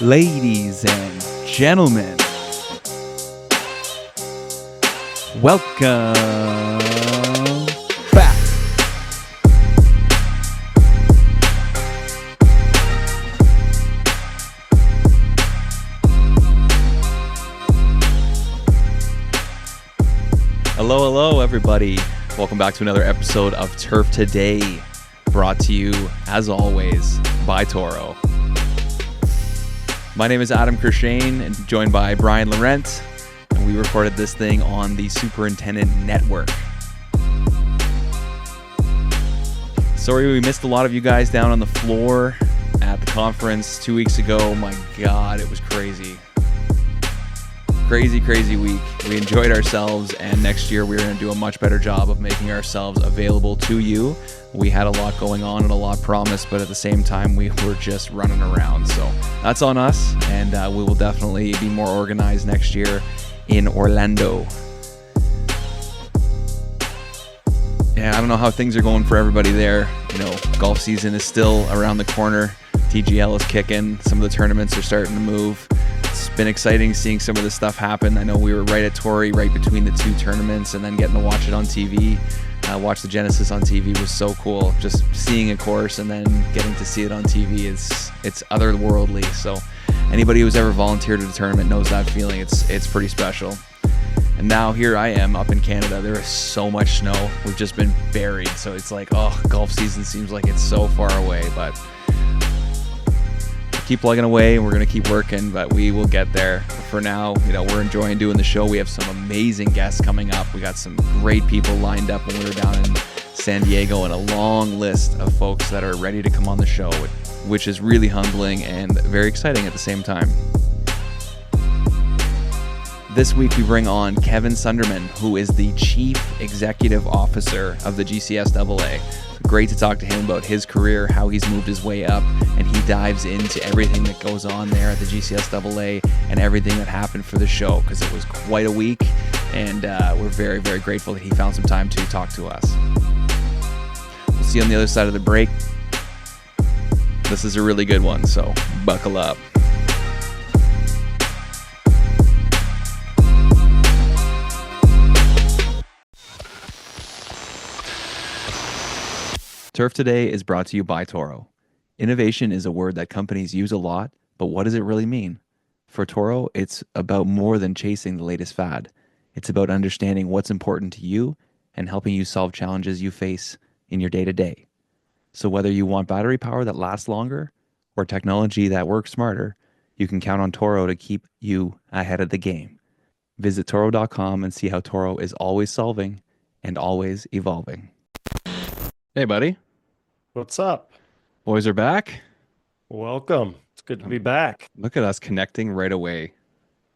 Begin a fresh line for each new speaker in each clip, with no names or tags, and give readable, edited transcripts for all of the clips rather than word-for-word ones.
Ladies and gentlemen, welcome back. Hello, everybody. Welcome back to another episode of Turf Today, brought to you, as always, by Toro. My name is Adam Kershane, and joined by Brian Laurent, and we recorded this thing on the Superintendent Network. Sorry we missed a lot of you guys down on the floor at the conference 2 weeks ago. My God, it was crazy. Crazy week. We enjoyed ourselves, and next year we're going to do a much better job of making ourselves available to you. We had a lot going on and a lot promised, but at the same time we were just running around. So that's on us, and we will definitely be more organized next year in Orlando. Yeah, I don't know how things are going for everybody there. You know, golf season is still around the corner. TGL is kicking. Some of the tournaments are starting to move. It's been exciting seeing some of this stuff happen. I know we were right at Torrey, right between the two tournaments, and then getting to watch it on TV. Watch the Genesis on TV was so cool. Just seeing a course and then getting to see it on TV it's otherworldly. So anybody who's ever volunteered at a tournament knows that feeling. It's pretty special. And now here I am up in Canada. There is so much snow. We've just been buried. So it's like, oh, golf season seems like it's so far away, but keep plugging away, and we're going to keep working, but we will get there. For now, you know, we're enjoying doing the show. We have some amazing guests coming up. We got some great people lined up when we were down in San Diego, and a long list of folks that are ready to come on the show, which is really humbling and very exciting at the same time. This week we bring on Kevin Sunderman, who is the Chief Executive Officer of the GCSAA. Great to talk to him about his career, how he's moved his way up, and he dives into everything that goes on there at the GCSAA and everything that happened for the show, because it was quite a week, and we're very, very grateful that he found some time to talk to us. We'll see you on the other side of the break. This is a really good one, so buckle up. Turf Today is brought to you by Toro. Innovation is a word that companies use a lot, but what does it really mean? For Toro, it's about more than chasing the latest fad. It's about understanding what's important to you and helping you solve challenges you face in your day-to-day. So whether you want battery power that lasts longer or technology that works smarter, you can count on Toro to keep you ahead of the game. Visit Toro.com and see how Toro is always solving and always evolving. Hey, buddy.
What's up?
Boys are back.
Welcome. It's good to be back.
Look at us connecting right away.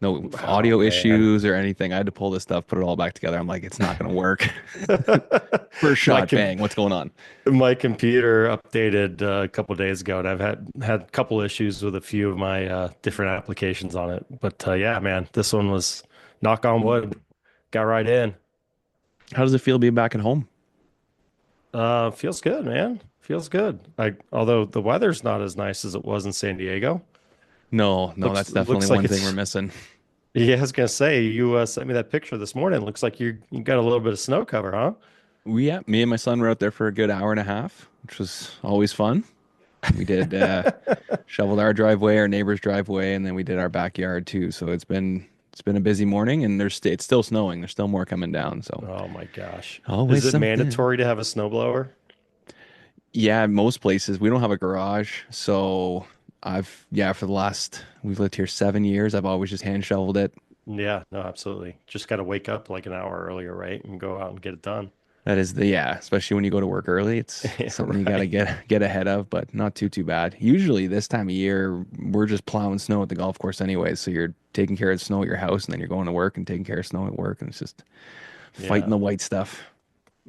No
Oh,
audio
man.
issues or anything. I had to pull this stuff, put it all back together. I'm like, it's not going to work. First shot, bang. What's going on?
My computer updated a couple of days ago, and I've had a couple issues with a few of my different applications on it. But yeah, man, this one was knock on wood. Got right in.
How does it feel being back at home?
Feels good, man. Feels good. Although the weather's not as nice as it was in San Diego.
No, that's definitely
like
one thing we're missing.
Yeah, I was gonna say, you sent me that picture this morning. Looks like you got a little bit of snow cover, huh?
Yeah, me and my son were out there for a good hour and a half, which was always fun. We did shoveled our driveway, our neighbor's driveway, and then we did our backyard too. So it's been a busy morning, and it's still snowing. There's still more coming down. So
Oh my gosh.
always
Is it
something.
mandatory to have a snowblower?
Yeah, most places we don't have a garage, so we've lived here 7 years. I've always just hand shoveled it.
Yeah, no, absolutely. Just got to wake up like an hour earlier, right? And go out and get it done.
That is especially when you go to work early. It's something you gotta
Right.
get ahead of, but not too bad. Usually this time of year, we're just plowing snow at the golf course anyways. So you're taking care of snow at your house, and then you're going to work and taking care of snow at work, and it's just fighting
Yeah.
the white stuff.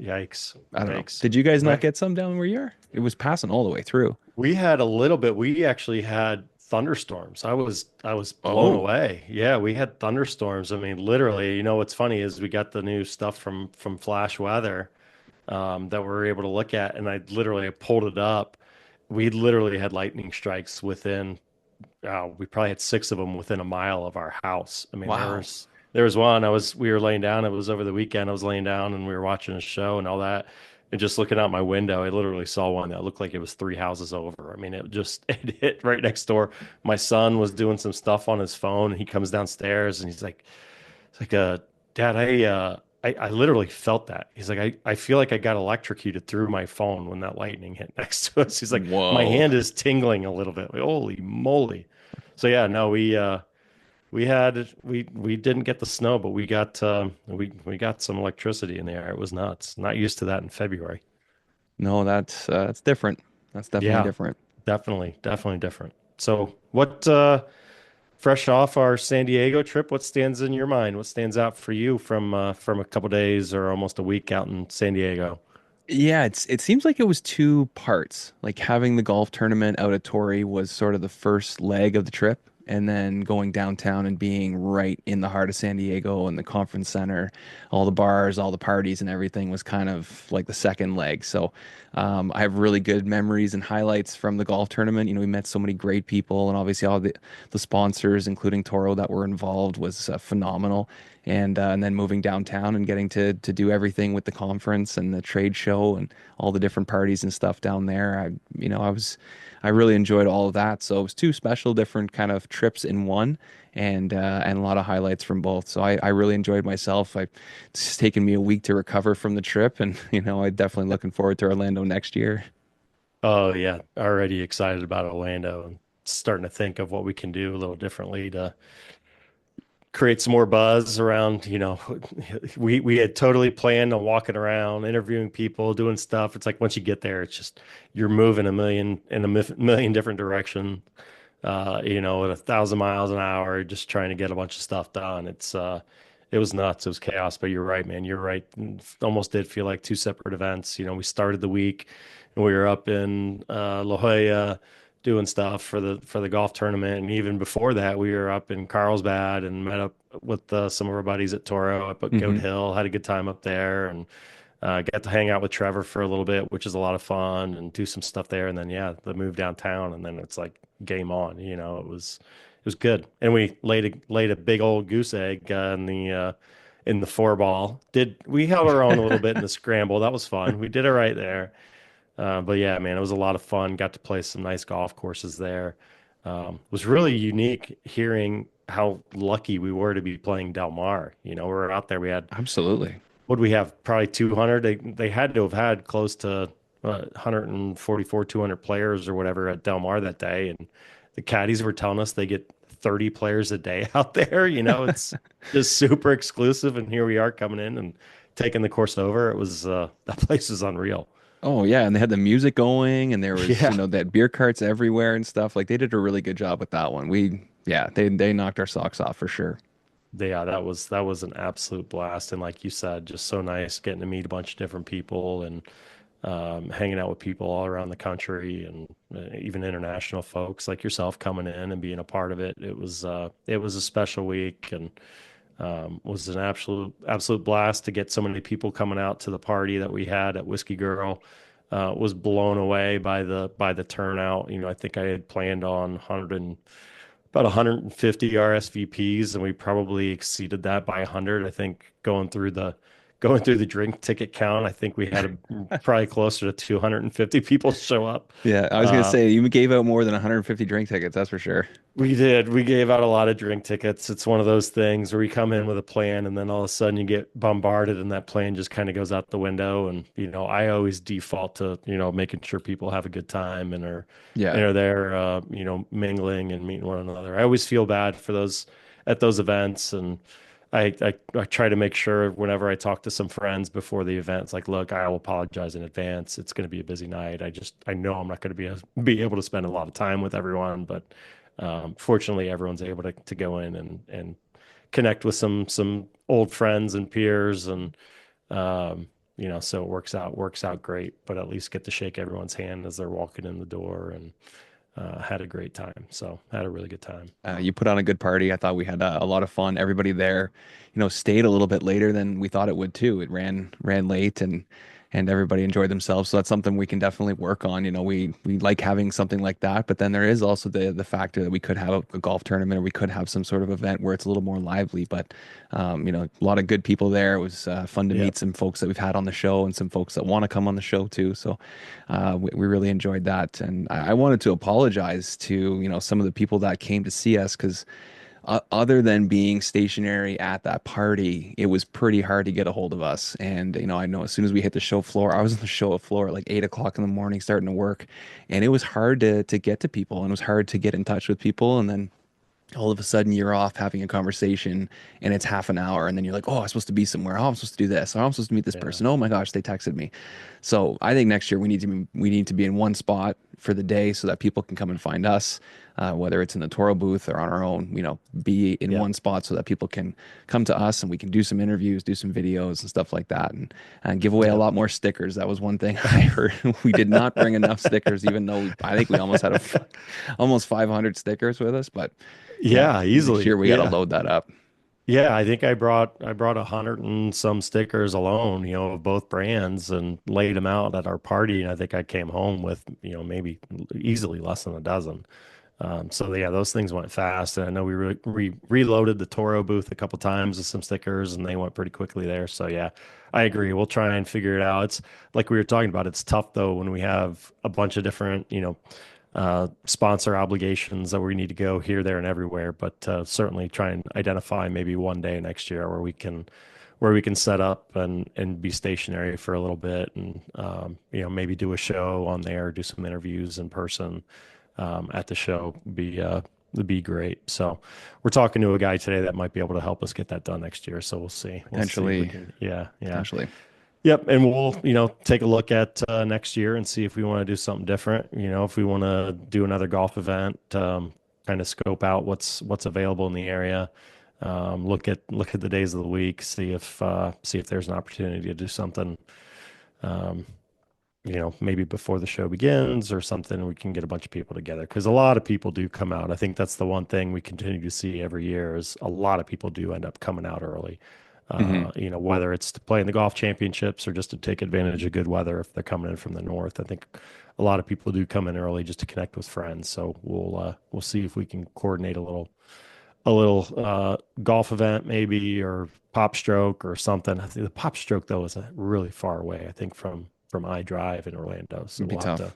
Yikes.
I don't know.
Yikes.
Did you guys not
Right.
get some down where you are? It was passing all the way through.
We had a little bit. We actually had thunderstorms. I was blown
Oh,
away. Yeah, we had thunderstorms. I mean, literally, what's funny is we got the new stuff from Flash Weather that we were able to look at, and I literally pulled it up. We literally had lightning strikes within we probably had six of them within a mile of our house. I mean,
Wow.
there was one. We were laying down. It was over the weekend. I was laying down and we were watching a show and all that. And just looking out my window, I literally saw one that looked like it was three houses over. I mean, it just it hit right next door. My son was doing some stuff on his phone, and he comes downstairs and he's like, it's like, Dad, I literally felt that. He's like, I feel like I got electrocuted through my phone when that lightning hit next to us. He's like, my
Whoa.
hand is tingling a little bit. Like, holy moly. So yeah, no, we didn't get the snow, but we got some electricity in the air. It was nuts. Not used to that in February.
No, that's different. That's definitely
Yeah,
different.
definitely different. So what fresh off our San Diego trip, what stands in your mind? What stands out for you from a couple days or almost a week out in San Diego?
Yeah, it seems like it was two parts. Like having the golf tournament out at Torrey was sort of the first leg of the trip, and then going downtown and being right in the heart of San Diego and the conference center, all the bars, all the parties and everything was kind of like the second leg. So I have really good memories and highlights from the golf tournament. We met so many great people, and obviously all the sponsors, including Toro, that were involved was phenomenal. And then moving downtown and getting to do everything with the conference and the trade show and all the different parties and stuff down there. I really enjoyed all of that. So it was two special, different kind of trips in one, and a lot of highlights from both. So I really enjoyed myself. It's taken me a week to recover from the trip, and I'm definitely looking forward to Orlando next year.
Oh yeah, already excited about Orlando and starting to think of what we can do a little differently to create some more buzz around, we had totally planned on walking around, interviewing people, doing stuff. It's like once you get there, it's just you're moving a million different directions, at 1,000 miles an hour, just trying to get a bunch of stuff done. It was nuts. It was chaos, but you're right, man. You're right. It almost did feel like two separate events. We started the week and we were up in La Jolla doing stuff for the golf tournament, and even before that, we were up in Carlsbad and met up with some of our buddies at Toro up at Goat
Hmm.
Hill. Had a good time up there, and got to hang out with Trevor for a little bit, which is a lot of fun, and do some stuff there. And then yeah, the move downtown, and then it's like game on. It was good, and we laid a big old goose egg in the four ball. Did we held our own a little bit in the scramble? That was fun. We did it right there. But yeah, man, it was a lot of fun. Got to play some nice golf courses there. It was really unique hearing how lucky we were to be playing Del Mar. We were out there. We had
Absolutely.
what do we have? Probably 200. They had to have had close to 144, 200 players or whatever at Del Mar that day. And the caddies were telling us they get 30 players a day out there. It's just super exclusive. And here we are coming in and taking the course over. It was that place is unreal.
Oh yeah, and they had the music going, and there was,
Yeah.
that beer carts everywhere and stuff. Like they did a really good job with that one. Yeah, they knocked our socks off for sure.
Yeah, that was an absolute blast, and like you said, just so nice getting to meet a bunch of different people and hanging out with people all around the country and even international folks like yourself coming in and being a part of it. It was a special week and was an absolute blast to get so many people coming out to the party that we had at Whiskey Girl. Was blown away by the turnout. I think I had planned on 100 about 150 RSVPs, and we probably exceeded that by 100. I think going through the drink ticket count, I think we had probably closer to 250 people show up.
Yeah, I was gonna
Uh,
say you gave out more than 150 drink tickets, that's for sure.
we did. We gave out a lot of drink tickets. It's one of those things where you come in with a plan and then all of a sudden you get bombarded and that plan just kind of goes out the window. And, I always default to, making sure people have a good time and are,
Yeah.
and are there, mingling and meeting one another. I always feel bad for those at those events. And I try to make sure whenever I talk to some friends before the event, it's like, look, I will apologize in advance. It's going to be a busy night. I know I'm not going to be able to spend a lot of time with everyone, but fortunately, everyone's able to go in and connect with some old friends and peers, and so it works out great. But at least get to shake everyone's hand as they're walking in the door, and had a great time. So had a really good time.
You put on a good party. I thought we had a lot of fun. Everybody there, stayed a little bit later than we thought it would too. It ran late, and and everybody enjoyed themselves. So that's something we can definitely work on. We like having something like that, but then there is also the factor that we could have a golf tournament, or we could have some sort of event where it's a little more lively. But a lot of good people there. It was fun to
Yeah.
meet some folks that we've had on the show and some folks that want to come on the show too. So we really enjoyed that, and I wanted to apologize to some of the people that came to see us because other than being stationary at that party, it was pretty hard to get a hold of us. And, I know as soon as we hit the show floor, I was on the show floor at like 8 o'clock in the morning starting to work. And it was hard to get to people, and it was hard to get in touch with people. And then all of a sudden you're off having a conversation and it's half an hour, and then you're like, oh, I'm supposed to be somewhere, oh, I'm supposed to do this, oh, I'm supposed to meet this
Yeah.
person, oh my gosh, they texted me. So I think next year we need to be in one spot for the day so that people can come and find us, whether it's in the Toro booth or on our own, be in
Yeah.
one spot so that people can come to us and we can do some interviews, do some videos and stuff like that, and give away a
Yeah.
lot more stickers. That was one thing I heard. We did not bring enough stickers, even though I think we almost had almost 500 stickers with us, but yeah,
Yeah,
next
easily.
year we got to
Yeah.
load that up.
Yeah, I think I brought 100 and some stickers alone, of both brands and laid them out at our party. And I think I came home with, maybe easily less than a dozen. So yeah, those things went fast. And I know we reloaded the Toro booth a couple times with some stickers, and they went pretty quickly there. So yeah, I agree. We'll try and figure it out. It's like we were talking about. It's tough though when we have a bunch of different, sponsor obligations that we need to go here, there, and everywhere. But certainly try and identify maybe one day next year where we can set up and be stationary for a little bit, and maybe do a show on there, do some interviews in person at the show. Be great. So we're talking to a guy today that might be able to help us get that done next year. So we'll see. We'll see if we
Potentially,
can. Yeah, yeah.
potentially.
Yep, and we'll, take a look at next year and see if we want to do something different. If we want to do another golf event, kind of scope out what's available in the area. Look at the days of the week, see if there's an opportunity to do something. Um, maybe before the show begins or something, we can get a bunch of people together because a lot of people do come out. I think that's the one thing we continue to see every year is a lot of people do end up coming out early.
Hmm.
Whether it's to play in the golf championships or just to take advantage of good weather if they're coming in from the north. I think a lot of people do come in early just to connect with friends. So we'll see if we can coordinate a little golf event maybe or pop stroke or something. I think the pop stroke though is really far away. I think from iDrive in Orlando. So
It'd be tough.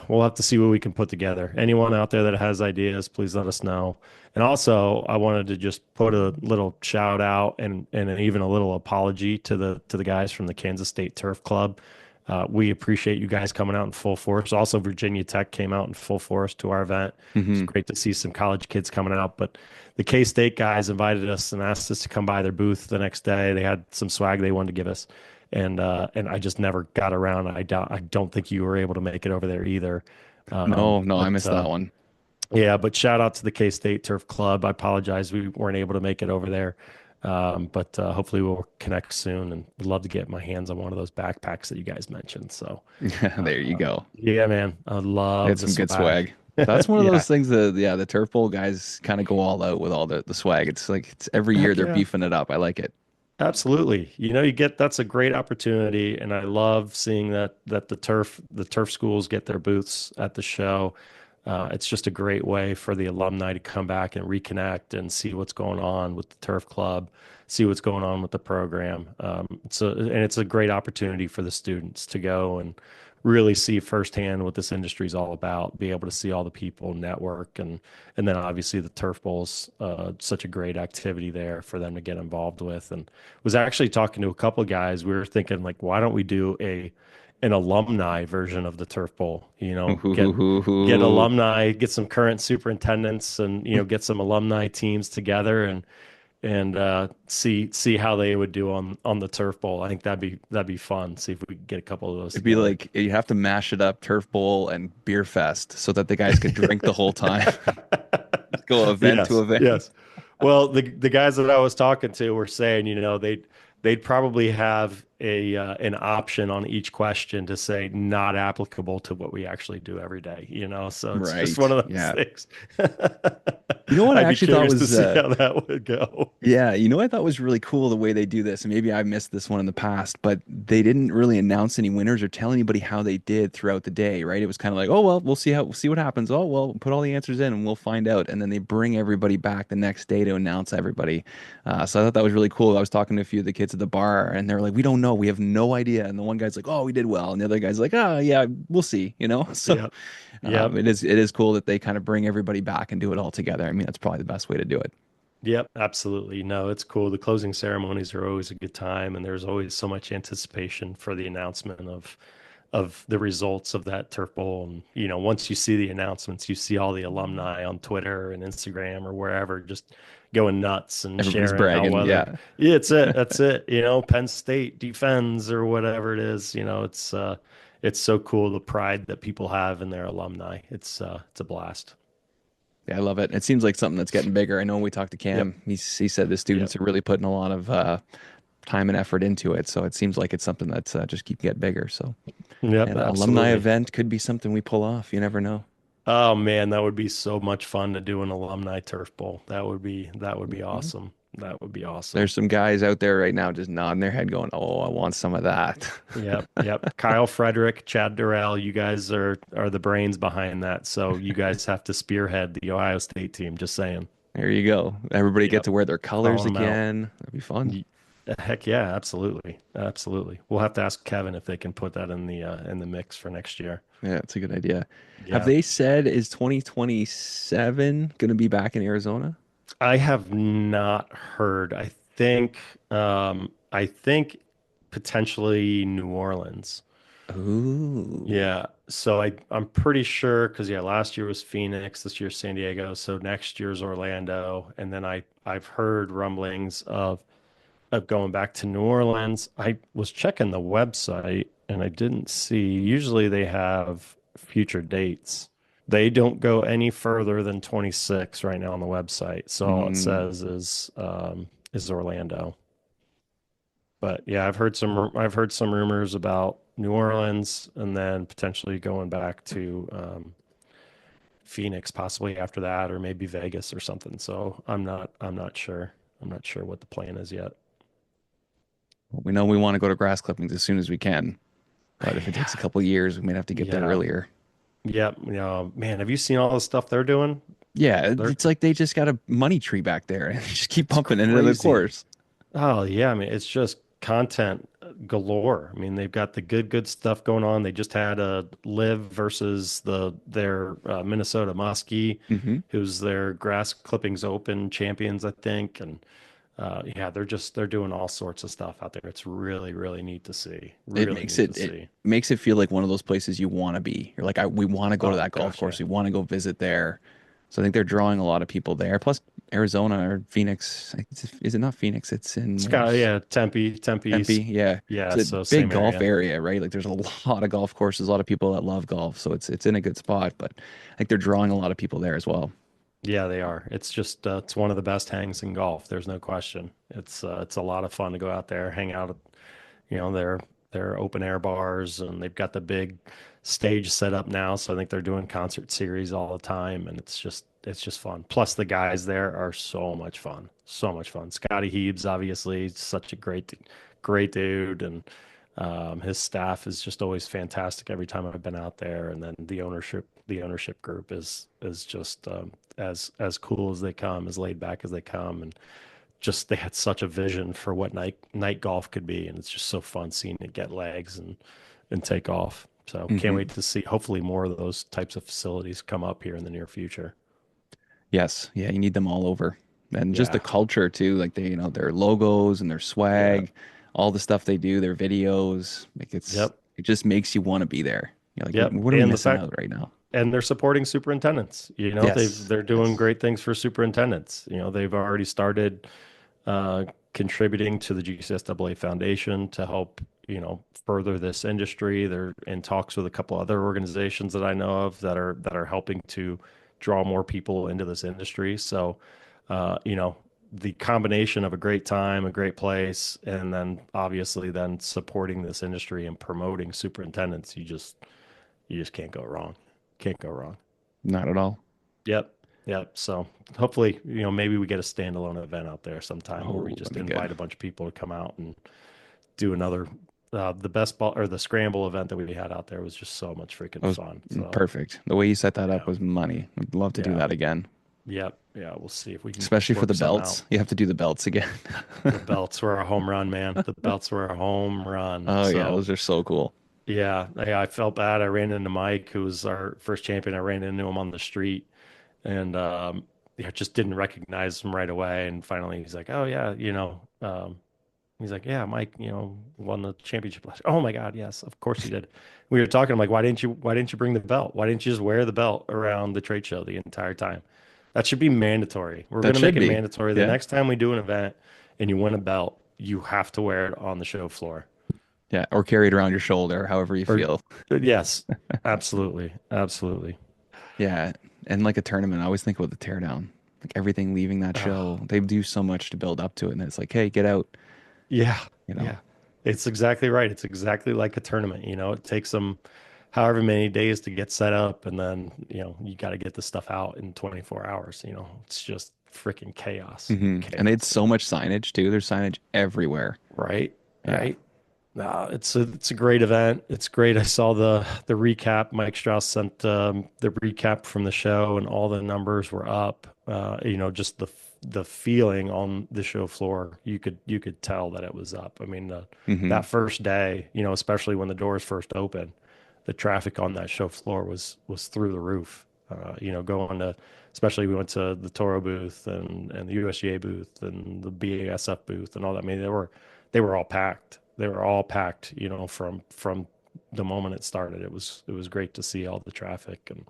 we'll have to see what we can put together. Anyone out there that has ideas, please let us know. And also, I wanted to just put a little shout out and even a little apology to the guys from the Kansas State Turf Club. We appreciate you guys coming out in full force. Also, Virginia Tech came out in full force to our event. It's
Hmm.
great to see some college kids coming out. But the K-State guys invited us and asked us to come by their booth the next day. They had some swag they wanted to give us, and I just never got around. I don't think you were able to make it over there either.
No, no, I
But
missed that one.
yeah, but shout out to the K-State Turf Club. I apologize we weren't able to make it over there. But hopefully we'll connect soon, and would love to get my hands on one of those backpacks that you guys mentioned. So
There you go.
yeah, man, I
They
love
had
the
some good
swag.
swag. That's one of
Yeah,
those things that, yeah, the Turf Bowl guys kind of go all out with all the swag. It's like it's every year
heck
they're
yeah.
beefing it up. I like it.
Absolutely. That's a great opportunity, and I love seeing that the turf schools get their booths at the show. It's just a great way for the alumni to come back and reconnect and see what's going on with the turf club, see what's going on with the program. It's a great opportunity for the students to go and really see firsthand what this industry is all about, be able to see all the people, network, and then obviously the turf bowls, such a great activity there for them to get involved with. And was actually talking to a couple of guys. We were thinking like, why don't we do an alumni version of the turf bowl? Get alumni, get some current superintendents, and get some alumni teams together and see how they would do on the turf bowl. I think that'd be fun. See if we could get a couple of those
It'd be
together.
like you have to mash it up, Turf Bowl and Beer Fest, so that the guys could drink the whole time. Just go event to
Yes,
event.
yes. Well, the guys that I was talking to were saying, they'd probably have an option on each question to say not applicable to what we actually do every day. So it's just one
Right.
of those
Yeah.
things.
You know what I
I'd be
actually thought
curious to
was
see how that would go.
yeah, you know what I thought was really cool the way they do this, and maybe I missed this one in the past, but they didn't really announce any winners or tell anybody how they did throughout the day, right? It was kind of like, oh well, we'll see what happens. Oh well, put all the answers in and we'll find out. And then they bring everybody back the next day to announce everybody. So I thought that was really cool. I was talking to a few of the kids at the bar, and they're like, we don't know, we have no idea. And the one guy's like, oh, we did well, and the other guy's like, oh yeah, we'll see, you know. So
Yep. Yep.
it is cool that they kind of bring everybody back and do it all together. I mean, that's probably the best way to do it.
Yep, absolutely. No, it's cool. The closing ceremonies are always a good time, and there's always so much anticipation for the announcement of the results of that turf bowl. And once you see the announcements, you see all the alumni on Twitter and Instagram or wherever just going nuts and
Everybody's
sharing how
bragging,
whether
yeah.
yeah, it's it, that's it. Penn State defends or whatever it is. It's so cool the pride that people have in their alumni. It's a blast.
Yeah, I love it. It seems like something that's getting bigger. I know when we talked to
Yep.
Cam, he said the
Yep.
students are really putting a lot of time and effort into it. So it seems like it's something that's just keep getting bigger. So
Yep.
an alumni
Absolutely.
event could be something we pull off. You never know.
Oh man, that would be so much fun to do an alumni turf bowl. That would be
Mhm.
awesome. That would be awesome.
There's some guys out there right now just nodding their head, going, "Oh, I want some of that."
Yep, yep. Kyle Frederick, Chad Durrell, you guys are the brains behind that. So you guys have to spearhead the Ohio State team. Just saying.
There you go. Everybody get
Yep,
to wear their colors
calling them out.
again. That'd be fun.
Ye- Heck yeah, absolutely, absolutely. We'll have to ask Kevin if they can put that in the mix for next year.
Yeah, it's a good idea. Have
Yeah,
they said is 2027 going to be back in Arizona?
I have not heard. I think potentially New Orleans.
Ooh.
Yeah. So I'm pretty sure because yeah, last year was Phoenix, this year's San Diego, so next year's Orlando, and then I've heard rumblings of going back to New Orleans. I was checking the website and I didn't see. Usually they have future dates. They don't go any further than 26 right now on the website. So all it
Mm.
says is Orlando. But yeah, I've heard some rumors about New Orleans and then potentially going back to Phoenix possibly after that or maybe Vegas or something. So I'm not sure. I'm not sure what the plan is yet.
We know we want to go to grass clippings as soon as we can, but if it takes a
Yeah.
couple years, we might have to get there
Yeah.
earlier.
Yep. Man, have you seen all the stuff they're doing?
Yeah,
They're
it's like they just got a money tree back there and just keep
It's
pumping it into the
crazy.
course.
Oh yeah, I mean it's just content galore. I mean they've got the good stuff going on. They just had a live versus their Minnesota Muskie,
Hmm.
who's their grass clippings open champions, I think. And yeah, they're doing all sorts of stuff out there. It's really really neat to see.
It
Really
makes
neat to
it
see.
makes it feel like one of those places you want to be. You're like, we want to go to
Oh
that golf
gosh,
course.
yeah.
We want to go visit there. So I think they're drawing a lot of people there. Plus Arizona or Phoenix, is it not Phoenix? It's in
Scott,
where's
yeah, Tempe,
Tempe? Yeah,
yeah.
it's a
So
big
same
golf
area.
area, right? Like there's a lot of golf courses, a lot of people that love golf, so it's in a good spot. But I think they're drawing a lot of people there as well.
Yeah, they are. It's just it's one of the best hangs in golf. There's no question. It's a lot of fun to go out there, hang out at their open air bars, and they've got the big stage set up now. So I think they're doing concert series all the time, and it's just fun. Plus the guys there are so much fun, so much fun. Scotty Heebs, obviously, such a great dude, and his staff is just always fantastic every time I've been out there. And then the ownership group is just as cool as they come, as laid back as they come, and just they had such a vision for what night golf could be, and it's just so fun seeing it get legs and take off. So can't
Hmm.
wait to see hopefully more of those types of facilities come up here in the near future.
Yes, yeah, you need them all over, and just the
Yeah,
culture too. Like their logos and their
yeah,
swag, all the stuff they do, their videos. Like
yep,
it just makes you want to be there. You're like,
yep.
what are we
And the
missing
fact
out right now?
and they're supporting superintendents.
Yes,
They're doing
yes.
great things for superintendents. They've already started uh, contributing to the GCSAA Foundation to help, further this industry. They're in talks with a couple other organizations that I know of that are helping to draw more people into this industry. So, uh, you know, the combination of a great time, a great place, and then obviously then supporting this industry and promoting superintendents, you just can't go wrong. Can't go wrong.
Not at all.
Yep. Yep. So hopefully, maybe we get a standalone event out there sometime where we
Oh, that'd
just
be good.
invite a bunch of people to come out and do another. The best ball or the scramble event that we had out there was just so much freaking
That was
fun. So
perfect. The way you set that up
yeah,
was money. I'd love to do
yeah,
that again,
yep, yeah. We'll see if we can
especially for the
work something out.
belts. You have to do the belts again.
The belts were a home run, man. The belts were a home run.
Oh yeah,
So
those are so cool.
yeah, I felt bad. I ran into Mike, who was our first champion. I ran into him on the street and yeah, just didn't recognize him right away. And finally, he's like, "Oh yeah, he's like, yeah, Mike, won the championship last year." Oh my God, yes, of course he did. We were talking. I'm like, why didn't you bring the belt? Why didn't you just wear the belt around the trade show the entire time? That should be mandatory. We're
That
gonna make
should
it
be.
mandatory. The
Yeah.
next time we do an event and you win a belt, you have to wear it on the show floor.
Yeah. Or carry it around your shoulder, however you
Or
feel.
yes, absolutely, absolutely.
Yeah. And like a tournament, I always think about the teardown. Like everything leaving that show,
Oh,
they do so much to build up to it. And it's like, hey, get out,
yeah,
you know.
yeah. It's exactly right. It's exactly like a tournament. It takes them however many days to get set up, and then, you got to get the stuff out in 24 hours. It's just freaking chaos.
And it's
Chaos.
so much signage too. There's signage everywhere.
Right?
Yeah.
Right? It's a great event. It's great. I saw the recap. Mike Strauss sent the recap from the show, and all the numbers were up. Just the feeling on the show floor, you could tell that it was up. I mean,
hmm
that first day, especially when the doors first opened, the traffic on that show floor was through the roof. Going to, especially we went to the Toro booth and the USGA booth and the BASF booth and all that. I mean, they were all packed. They were all packed, from the moment it started. It was great to see all the traffic and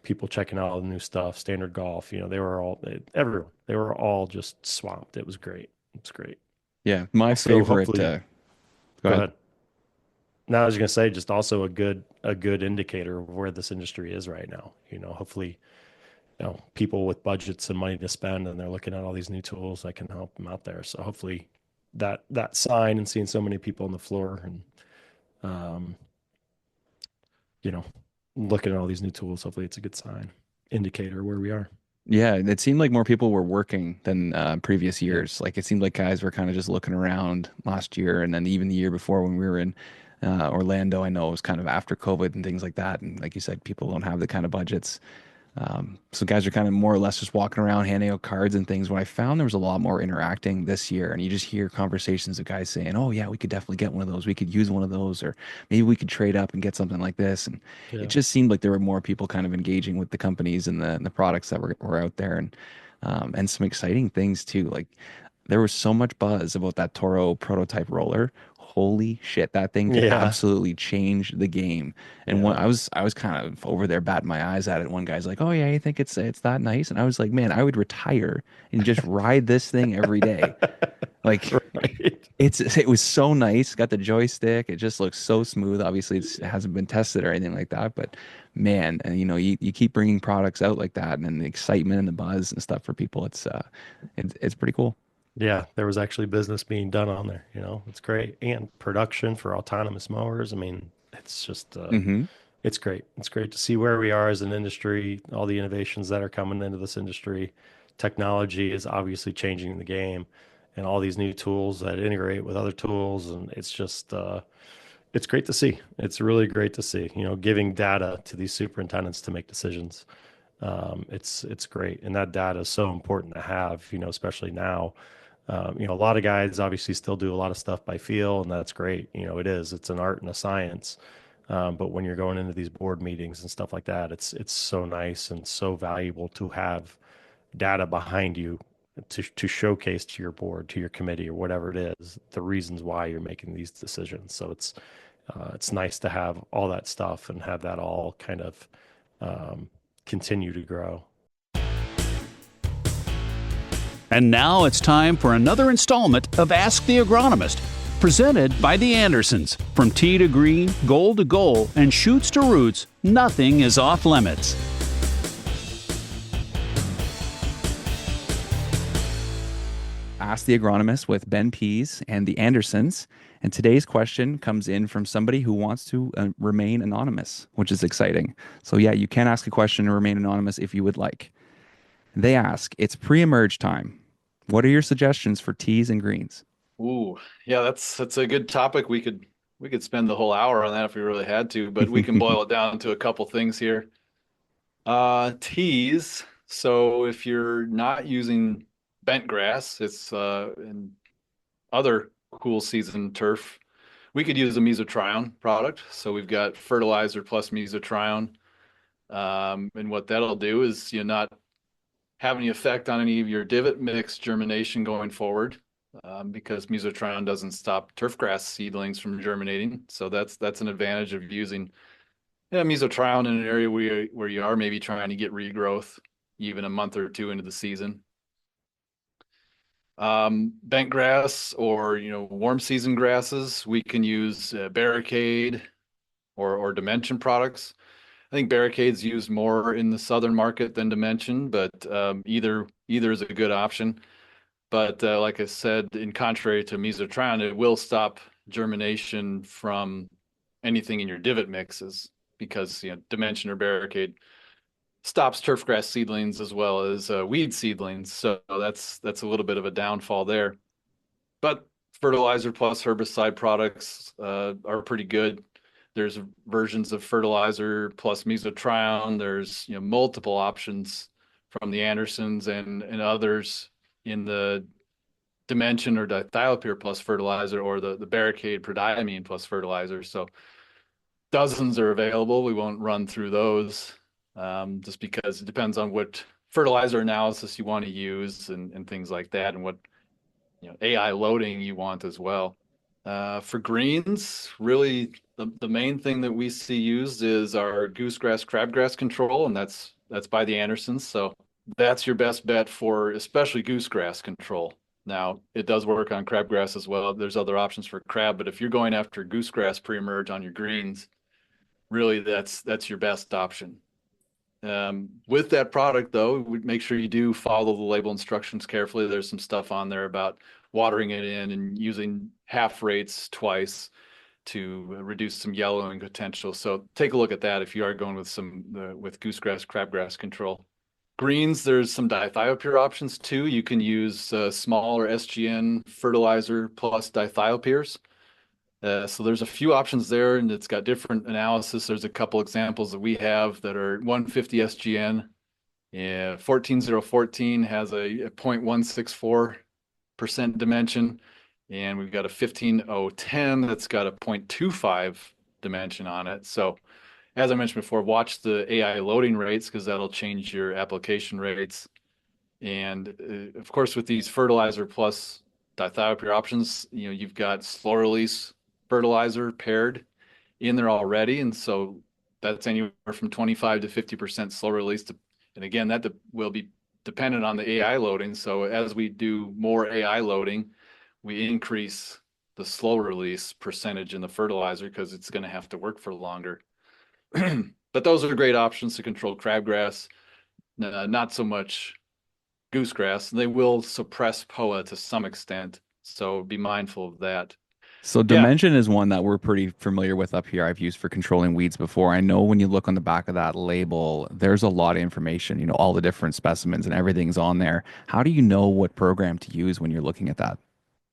people checking out all the new stuff, standard golf. They were all everyone. They were all just swamped. It was great. It's great.
Yeah. My
Also,
favorite,
hopefully,
go
go
ahead.
ahead. Now, I was going to say, just also a good indicator of where this industry is right now. Hopefully, people with budgets and money to spend, and they're looking at all these new tools that can help them out there. So hopefully, that sign and seeing so many people on the floor and um, you know, looking at all these new tools, hopefully, it's a good sign indicator where we are.
Yeah, it seemed like more people were working than previous
Yep.
years. Like it seemed like guys were kind of just looking around last year, and then even the year before when we were in Orlando. I know it was kind of after COVID and things like that, and like you said, people don't have the kind of budgets. So guys are kind of more or less just walking around handing out cards and things. What I found there was a lot more interacting this year, and you just hear conversations of guys saying, "Oh yeah, we could definitely get one of those. We could use one of those, or maybe we could trade up and get something like this." And it
Yeah.
just seemed like there were more people kind of engaging with the companies and the products that were out there, and some exciting things too. Like there was so much buzz about that Toro prototype roller. Holy shit, that thing could
Yeah.
absolutely change the game. And one,
Yeah.
I was kind of over there batting my eyes at it. One guy's like, "Oh yeah, you think it's that nice?" And I was like, "Man, I would retire and just ride this thing every day." Like
Right.
it was so nice. Got the joystick. It just looks so smooth. Obviously, it hasn't been tested or anything like that, but man, and you keep bringing products out like that, and then the excitement and the buzz and stuff for people. It's pretty cool.
Yeah, there was actually business being done on there. It's great. And production for autonomous mowers. I mean, it's just
hmm
it's great. It's great to see where we are as an industry, all the innovations that are coming into this industry. Technology is obviously changing the game and all these new tools that integrate with other tools. And it's just it's great to see. It's really great to see, giving data to these superintendents to make decisions. It's great. And that data is so important to have, especially now. A lot of guys obviously still do a lot of stuff by feel, and that's great. It is. It's an art and a science. But when you're going into these board meetings and stuff like that, it's so nice and so valuable to have data behind you to showcase to your board, to your committee, or whatever it is, the reasons why you're making these decisions. So it's nice to have all that stuff and have that all kind of um, continue to grow.
And now it's time for another installment of Ask the Agronomist, presented by the Andersons. From tee to green, goal to goal, and shoots to roots, nothing is off limits.
Ask the Agronomist with Ben Pease and the Andersons. And today's question comes in from somebody who wants to remain anonymous, which is exciting. So, yeah, you can ask a question and remain anonymous if you would like. They ask, it's pre-emerge time. What are your suggestions for teas and greens?
Ooh, yeah, that's a good topic. We could spend the whole hour on that if we really had to, but we can boil it down to a couple things here. Teas. So if you're not using bent grass, it's and other cool season turf, we could use a mesotrione product. So we've got fertilizer plus mesotrione. And what that'll do is you're not have any effect on any of your divot mix germination going forward, because mesotrione doesn't stop turfgrass seedlings from germinating. So that's an advantage of using, yeah, mesotrione in an area where you are maybe trying to get regrowth even a month or two into the season. Bent grass or warm season grasses, we can use Barricade or Dimension products. I think Barricade's used more in the southern market than Dimension, but either is a good option. But like I said, in contrary to mesotrione, it will stop germination from anything in your divot mixes because Dimension or Barricade stops turfgrass seedlings as well as weed seedlings. So that's a little bit of a downfall there. But fertilizer plus herbicide products are pretty good. There's versions of fertilizer plus mesotrione. There's multiple options from the Andersons and others in the Dimension or dithiopyr plus fertilizer or the Barricade prodiamine plus fertilizer. So dozens are available. We won't run through those just because it depends on what fertilizer analysis you want to use and things like that, and what AI loading you want as well. For greens, really the main thing that we see used is our goosegrass crabgrass control, and that's by the Andersons. So that's your best bet for especially goosegrass control. Now, it does work on crabgrass as well. There's other options for crab, but if you're going after goosegrass pre-emerge on your greens, really that's your best option. With that product, though, we make sure you do follow the label instructions carefully. There's some stuff on there about watering it in and using half rates twice to reduce some yellowing potential. So take a look at that if you are going with with goosegrass, crabgrass control. Greens, there's some dithiopyr options too. You can use smaller SGN fertilizer plus dithiopyrs. So there's a few options there, and it's got different analysis. There's a couple examples that we have that are 150 SGN. Yeah, 14014 has a 0.164% dimension, and we've got a 15010 that's got a 0.25 dimension on it. So as I mentioned before, watch the AI loading rates because that'll change your application rates. And of course, with these fertilizer plus dithiopyr options, you've got slow release fertilizer paired in there already, and so that's anywhere from 25 to 50% slow release. And again, that will be dependent on the AI loading. So as we do more AI loading, we increase the slow release percentage in the fertilizer because it's going to have to work for longer. But those are great options to control crabgrass, not so much goosegrass. They will suppress POA to some extent, so be mindful of that.
So Dimension is one that we're pretty familiar with up here. I've used for controlling weeds before. I know when you look on the back of that label, there's a lot of information, all the different specimens and everything's on there. How do you know what program to use when you're looking at that?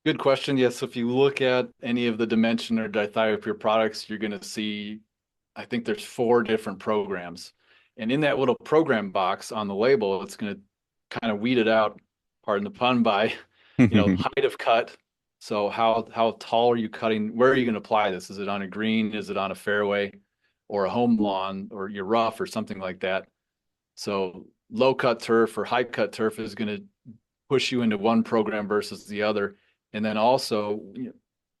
Good question. Yes, if you look at any of the Dimension or dithiopyr products, you're going to see, I think there's 4 different programs. And in that little program box on the label, it's going to kind of weed it out, pardon the pun, by, height of cut. So how tall are you cutting? Where are you going to apply this? Is it on a green? Is it on a fairway or a home lawn or your rough or something like that? So low cut turf or high cut turf is going to push you into one program versus the other. And then also,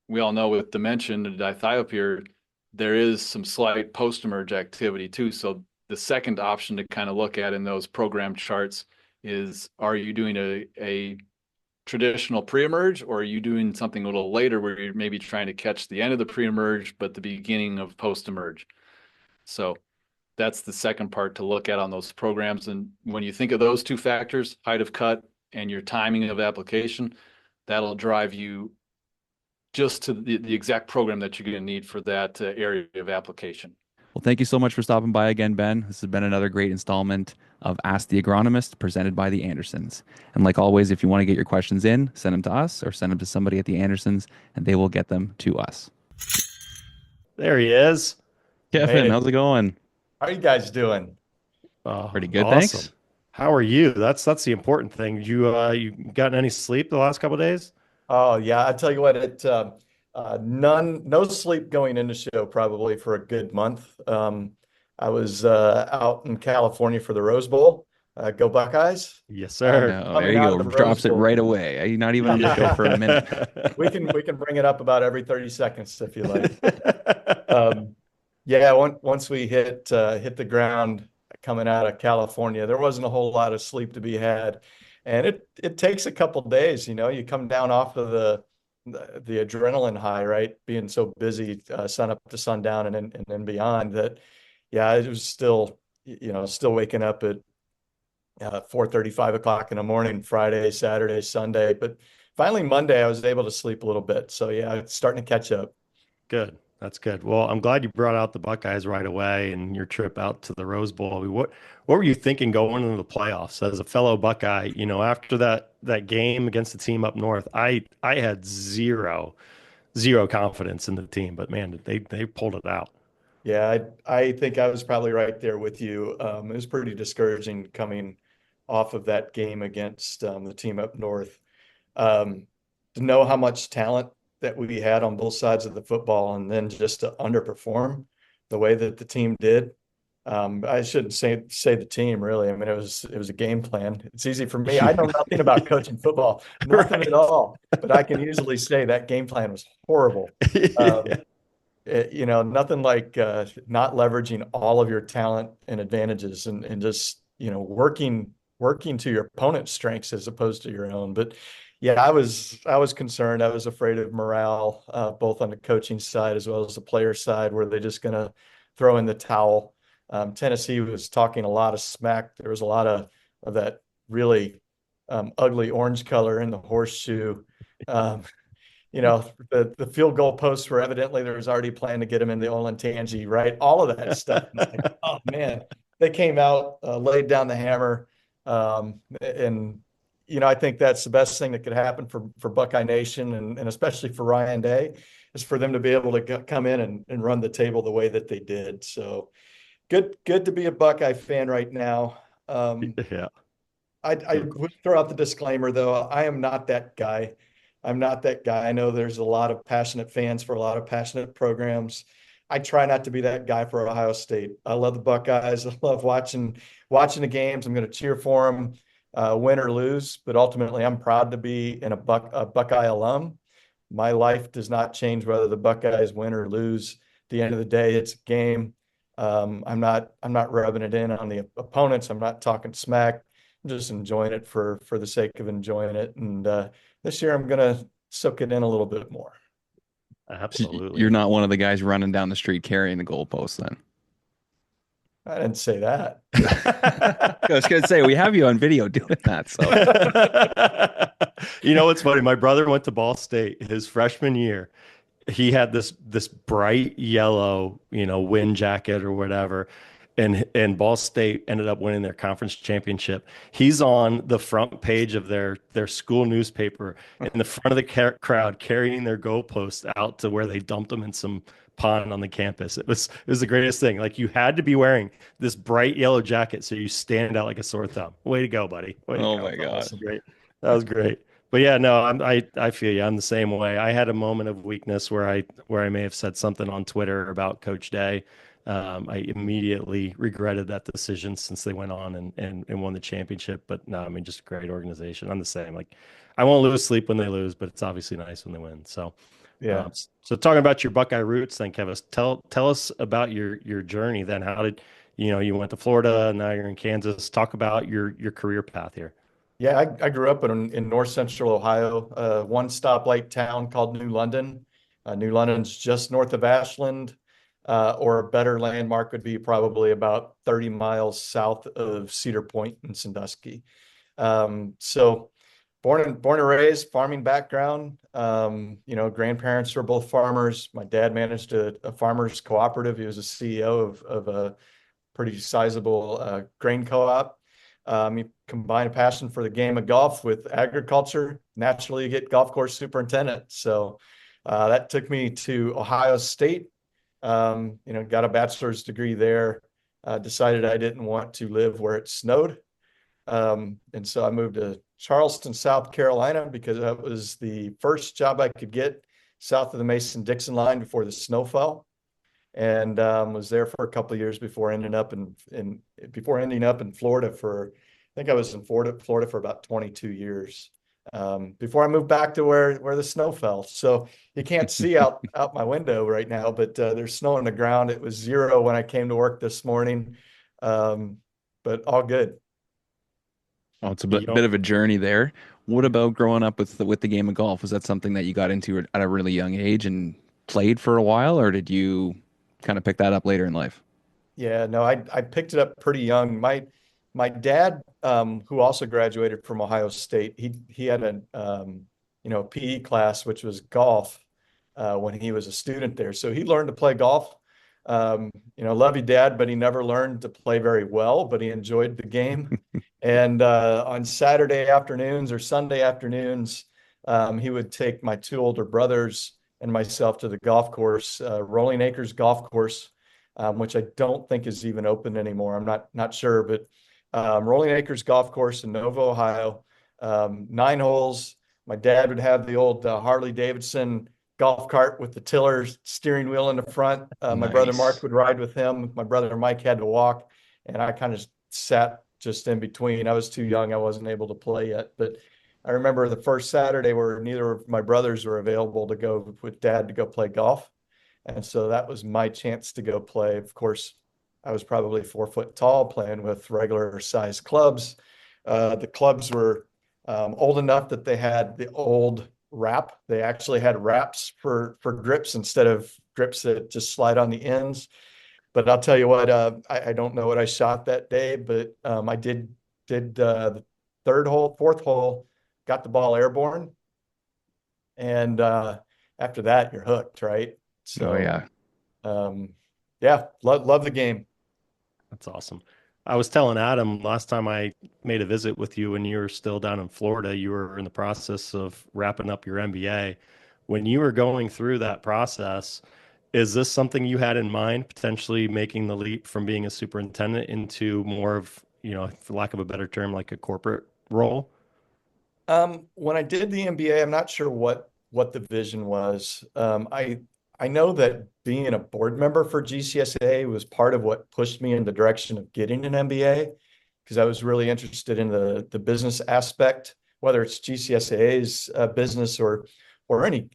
we all know with Dimension and dithiopyr, there is some slight post-emerge activity too. So the second option to kind of look at in those program charts is, are you doing a traditional pre-emerge, or are you doing something a little later where you're maybe trying to catch the end of the pre-emerge but the beginning of post-emerge? So that's the second part to look at on those programs. And when you think of those 2 factors, height of cut and your timing of application, that'll drive you just to the exact program that you're going to need for that area of application.
Well, thank you so much for stopping by again, Ben. This has been another great installment of Ask the Agronomist presented by the Andersons. And like always, if you want to get your questions in, send them to us or send them to somebody at the Andersons and they will get them to us.
There he is.
Kevin,
Hey,
how's it going?
how are you guys doing?
Oh,
Pretty good,
awesome.
thanks.
How are you? That's the important thing. You gotten any sleep the last couple of days?
Oh yeah, I tell you what, no sleep going into show probably for a good month. I was out in California for the Rose Bowl. Go Buckeyes!
Yes, sir.
No, there
Coming
you
out of
go.
the Rose
Drops it
Bowl.
right away. You're not even on the show for a minute.
We can bring it up about every 30 seconds if you like. Um, yeah, once we hit the ground coming out of California, there wasn't a whole lot of sleep to be had, and it takes a couple days. You come down off of the adrenaline high, right? Being so busy, sun up to sundown, and then beyond that. Yeah, it was still still waking up at 4:30, 5 o'clock in the morning, Friday, Saturday, Sunday, but finally Monday I was able to sleep a little bit. So yeah, it's starting to catch up.
Good. That's good. Well, I'm glad you brought out the Buckeyes right away and your trip out to the Rose Bowl. I mean, what were you thinking going into the playoffs as a fellow Buckeye? After that game against the team up north, I had zero confidence in the team, but man, they pulled it out.
Yeah, I think I was probably right there with you. It was pretty discouraging coming off of that game against the team up north. To know how much talent that we had on both sides of the football and then just to underperform the way that the team did. I shouldn't say the team really. I mean, it was a game plan. It's easy for me. I know nothing about coaching football, nothing
Right.
at all, but I can easily say that game plan was horrible. Um, nothing like not leveraging all of your talent and advantages and just, working to your opponent's strengths as opposed to your own. But yeah, I was concerned. I was afraid of morale, both on the coaching side as well as the player side. Were they just going to throw in the towel? Tennessee was talking a lot of smack. There was a lot of that really ugly orange color in the horseshoe. Um, the field goal posts were evidently there was already a plan to get him in the Olentangy, right? All of that stuff. It's like, oh man, they came out, laid down the hammer, and I think that's the best thing that could happen for Buckeye Nation and especially for Ryan Day is for them to be able to come in and run the table the way that they did. So good to be a Buckeye fan right now.
Yeah.
I would throw out the disclaimer though. I am not that guy. I'm not that guy. I know there's a lot of passionate fans for a lot of passionate programs. I try not to be that guy for Ohio State. I love the Buckeyes. I love watching the games. I'm going to cheer for them, win or lose. But ultimately, I'm proud to be a Buckeye alum. My life does not change whether the Buckeyes win or lose. At the end of the day, it's a game. I'm not rubbing it in on the opponents. I'm not talking smack. I'm just enjoying it for the sake of enjoying it. And this year I'm gonna soak it in a little bit more.
Absolutely.
You're not one of the guys running down the street carrying the goalpost then.
I didn't say that.
I was going to say, we have you on video doing that. So,
What's funny? My brother went to Ball State his freshman year. He had this bright yellow, wind jacket or whatever. And Ball State ended up winning their conference championship. He's on the front page of their school newspaper in the front of the crowd carrying their goalposts out to where they dumped them in some pond on the campus. It was the greatest thing. Like you had to be wearing this bright yellow jacket so you stand out like a sore thumb. Way to go, buddy. Way to
oh
go.
my God.
That was great. That was great. But yeah, no, I feel you. I'm the same way. I had a moment of weakness where I may have said something on Twitter about Coach Day. I immediately regretted that decision since they went on and won the championship. But no, I mean, just a great organization. I'm the same. Like, I won't lose sleep when they lose, but it's obviously nice when they win. So,
Yeah.
So talking about your Buckeye roots, then, Kevin, tell us about your journey. Then, how did you went to Florida and now you're in Kansas? Talk about your career path here.
Yeah, I grew up in north central Ohio, one stoplight town called New London. New London's just north of Ashland, or a better landmark would be probably about 30 miles south of Cedar Point in Sandusky. So born and raised farming background. Grandparents were both farmers. My dad managed a farmers cooperative. He was a CEO of a pretty sizable grain co-op. You combine a passion for the game of golf with agriculture, naturally you get golf course superintendent. So that took me to Ohio State. Got a bachelor's degree there. Decided I didn't want to live where it snowed. And so I moved to Charleston, South Carolina, because that was the first job I could get south of the Mason-Dixon line before the snow fell. And was there for a couple of years before ending up in Florida for, I think I was in Florida for about 22 years. Before I moved back to where the snow fell. So you can't see out my window right now, but there's snow on the ground. It was 0 when I came to work this morning. But all good.
Oh, it's a bit of a journey there. What about growing up with the game of golf? Was that something that you got into at a really young age and played for a while, or did you kind of pick that up later in life?
Yeah, no, I picked it up pretty young. My dad, who also graduated from Ohio State, he had a PE class, which was golf, when he was a student there. So he learned to play golf. Love you, Dad, but he never learned to play very well, but he enjoyed the game. And on Saturday afternoons or Sunday afternoons, he would take my 2 older brothers and myself to the golf course, Rolling Acres Golf Course, which I don't think is even open anymore. I'm not sure, but Rolling Acres Golf Course in Novo, Ohio, 9 holes. My dad would have the old Harley Davidson golf cart with the tiller steering wheel in the front. My brother Mark would ride with him. My brother Mike had to walk, and I kind of sat just in between. I was too young. I wasn't able to play yet, but I remember the first Saturday where neither of my brothers were available to go with Dad to go play golf. And so that was my chance to go play. Of course, I was probably 4 foot tall, playing with regular size clubs. The clubs were old enough that they had the old wrap. They actually had wraps for grips instead of grips that just slide on the ends. But I'll tell you what, I don't know what I shot that day, but I did the 3rd hole, 4th hole, got the ball airborne. And after that, you're hooked, right? So,
Oh yeah.
Yeah, love the game.
That's awesome. I was telling Adam last time I made a visit with you when you were still down in Florida, you were in the process of wrapping up your MBA. When you were going through that process, is this something you had in mind, potentially making the leap from being a superintendent into more of, for lack of a better term, like a corporate role?
When I did the MBA, I'm not sure what the vision was. I know that being a board member for GCSA was part of what pushed me in the direction of getting an MBA, because I was really interested in the business aspect, whether it's GCSA's business or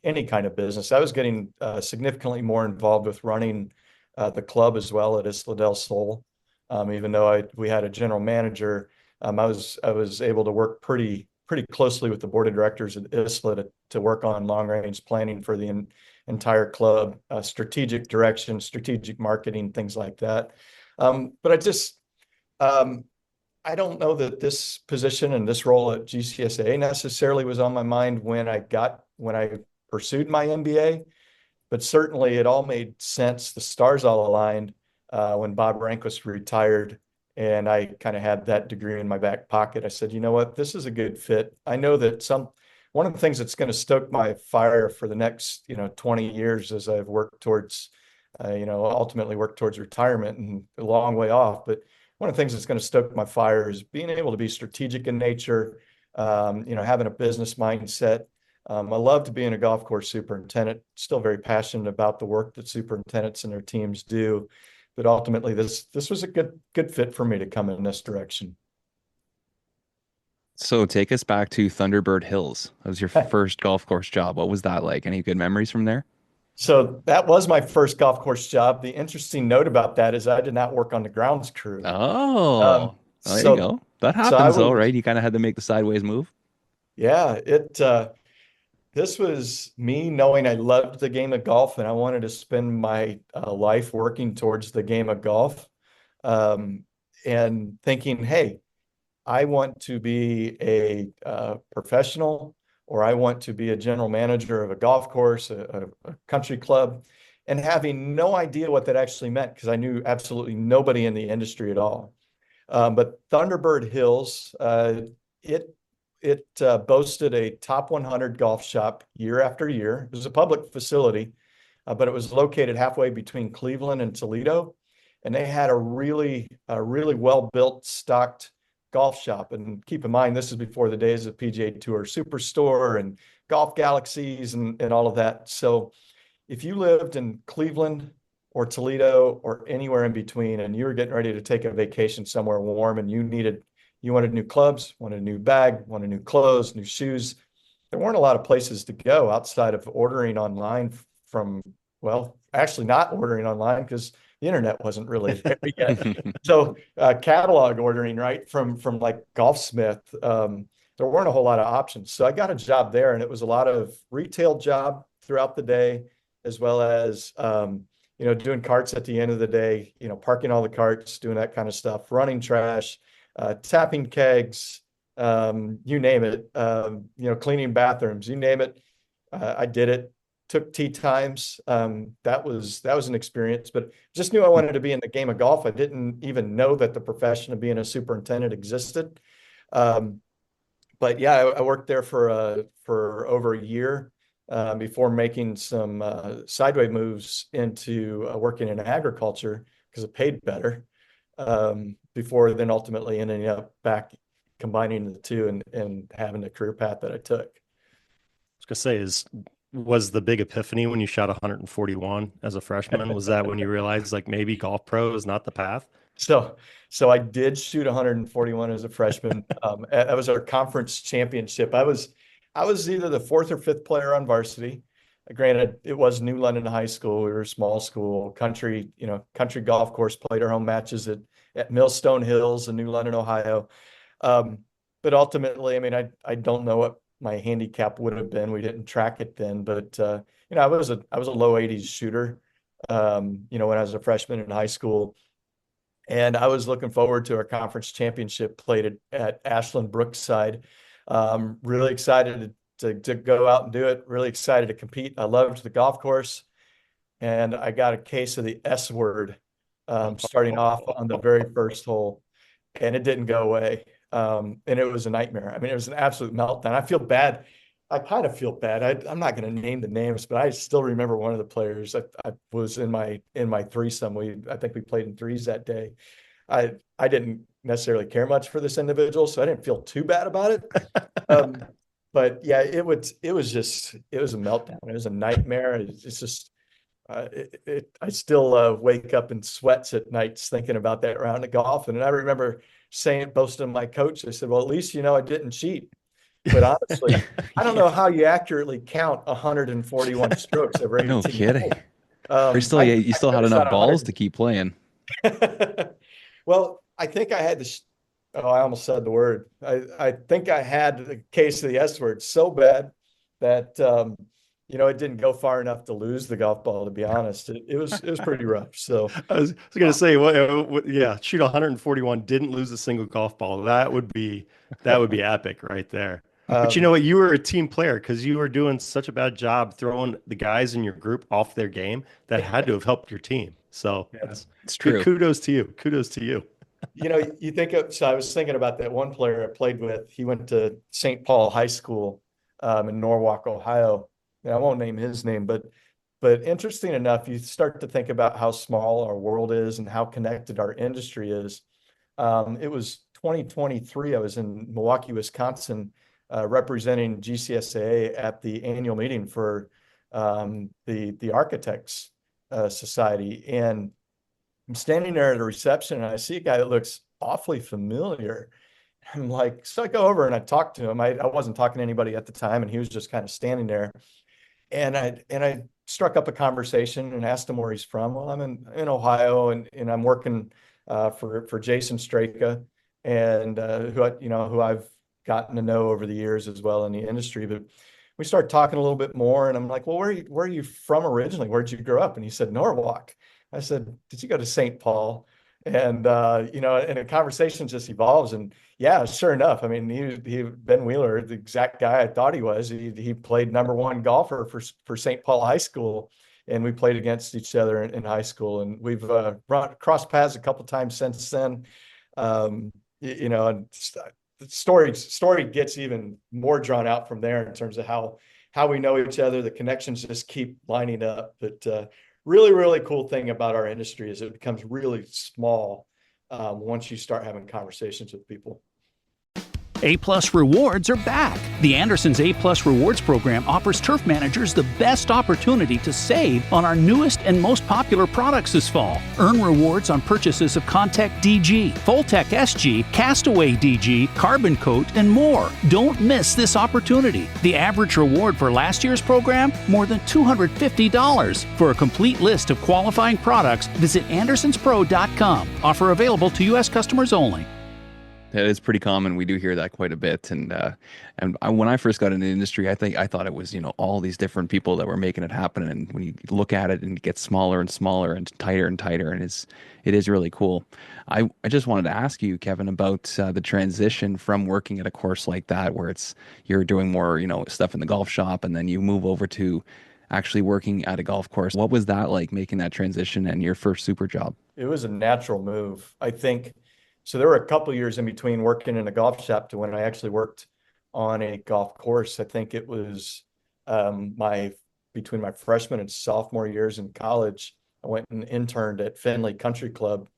any kind of business. I was getting significantly more involved with running the club as well at Isla del Sol. Even though we had a general manager, I was able to work pretty closely with the board of directors at Isla to work on long range planning for the entire club, strategic direction, strategic marketing, things like that. But I don't know that this position and this role at GCSA necessarily was on my mind when I pursued my MBA, but certainly it all made sense. The stars all aligned when Bob Rehnquist retired, and I kind of had that degree in my back pocket. I said, you know what, this is a good fit. I know that one of the things that's going to stoke my fire for the next 20 years as I've worked towards ultimately worked towards retirement, and a long way off, but one of the things that's going to stoke my fire is being able to be strategic in nature, having a business mindset. I loved being a golf course superintendent, still very passionate about the work that superintendents and their teams do, but ultimately this was a good fit for me to come in this direction.
So take us back to Thunderbird Hills. That was your first golf course job. What was that like? Any good memories from there?
So that was my first golf course job. The interesting note about that is I did not work on the grounds crew.
Oh, there you go. That happens though, right? You kind of had to make the sideways move.
Yeah, this was me knowing I loved the game of golf and I wanted to spend my life working towards the game of golf, and thinking, hey, I want to be a professional, or I want to be a general manager of a golf course, a country club, and having no idea what that actually meant because I knew absolutely nobody in the industry at all. But Thunderbird Hills, it boasted a top 100 golf shop year after year. It was a public facility, but it was located halfway between Cleveland and Toledo, and they had a really well-built, stocked golf shop. And keep in mind, this is before the days of PGA Tour Superstore and Golf Galaxies and all of that. So if you lived in Cleveland or Toledo or anywhere in between, and you were getting ready to take a vacation somewhere warm, and you wanted new clubs, wanted a new bag, wanted new clothes, new shoes, there weren't a lot of places to go outside of ordering online from, well, actually not ordering online because the internet wasn't really there yet. So catalog ordering, right, from like Golfsmith. There weren't a whole lot of options. So I got a job there, and it was a lot of retail job throughout the day, as well as doing carts at the end of the day, parking all the carts, doing that kind of stuff, running trash, tapping kegs, you name it, cleaning bathrooms, you name it. I did it. Took tee times. That was an experience, but just knew I wanted to be in the game of golf. I didn't even know that the profession of being a superintendent existed. But yeah, I worked there for over a year before making some sideways moves into working in agriculture because it paid better. Before then ultimately ending up back combining the two and having the career path that I took.
I was gonna say, was the big epiphany when you shot 141 as a freshman? Was that when you realized like maybe golf pro is not the path?
So I did shoot 141 as a freshman. That was our conference championship. I was either the fourth or fifth player on varsity. Granted, it was New London High School. We were a small school, country golf course, played our home matches at Millstone Hills in New London, Ohio. But ultimately, I mean, I don't know what my handicap would have been. We didn't track it then, but I was a low 80s shooter, when I was a freshman in high school. And I was looking forward to our conference championship played at Ashland Brookside. Really excited to go out and do it. Really excited to compete. I loved the golf course, and I got a case of the S word starting off on the very first hole, and it didn't go away. And it was a nightmare. I mean, it was an absolute meltdown. I feel bad. I kind of feel bad. I'm not going to name the names, but I still remember one of the players. I was in my threesome. I think we played in threes that day. I didn't necessarily care much for this individual, so I didn't feel too bad about it. But yeah, it was a meltdown. It was a nightmare. It's just I still wake up in sweats at nights thinking about that round of golf. And I remember boasting to my coach. I said, "Well, at least I didn't cheat." But honestly, I don't know how you accurately count 141 strokes over 18
No kidding. You
I
still had enough balls to keep playing.
Well, I think I had I almost said the word. I think I had the case of the S word so bad that it didn't go far enough to lose the golf ball. To be honest, it was pretty rough. So
I was going to say, yeah, shoot 141, didn't lose a single golf ball. That would be epic right there. But you know what? You were a team player because you were doing such a bad job throwing the guys in your group off their game that had to have helped your team. So
it's true.
Kudos to you. Kudos to you.
So I was thinking about that one player I played with. He went to St. Paul High School in Norwalk, Ohio. And I won't name his name, but interesting enough, you start to think about how small our world is and how connected our industry is. It was 2023. I was in Milwaukee, Wisconsin, representing GCSAA at the annual meeting for the Architects Society. And I'm standing there at a reception, and I see a guy that looks awfully familiar. I'm like, so I go over and I talk to him. I wasn't talking to anybody at the time, and he was just kind of standing there. And I struck up a conversation and asked him where he's from. Well, I'm in Ohio, and I'm working for Jason Straka, and who I've gotten to know over the years as well in the industry. But we started talking a little bit more, and I'm like, well, where are you from originally? Where'd you grow up? And he said, Norwalk. I said, did you go to St. Paul? And and the conversation just evolves. And yeah, sure enough, I mean, Ben Wheeler, the exact guy I thought he was. He played #1 golfer for St. Paul High School, and we played against each other in high school. And we've crossed paths a couple times since then. And the story gets even more drawn out from there in terms of how we know each other. The connections just keep lining up. But really, really cool thing about our industry is it becomes really small once you start having conversations with people.
A-Plus Rewards are back. The Andersons A-Plus Rewards program offers turf managers the best opportunity to save on our newest and most popular products this fall. Earn rewards on purchases of Contec DG, Voltec SG, Castaway DG, Carbon Coat, and more. Don't miss this opportunity. The average reward for last year's program, more than $250. For a complete list of qualifying products, visit andersonspro.com. Offer available to U.S. customers only.
That is pretty common. We do hear that quite a bit. And when I first got in the industry, I thought it was, all these different people that were making it happen. And when you look at it and it gets smaller and smaller and tighter, and it is really cool. I just wanted to ask you, Kevin, about the transition from working at a course like that, where you're doing more, stuff in the golf shop, and then you move over to actually working at a golf course. What was that like, making that transition and your first super job?
It was a natural move, I think. So there were a couple of years in between working in a golf shop to when I actually worked on a golf course. I think it was between my freshman and sophomore years in college. I went and interned at Findlay Country Club.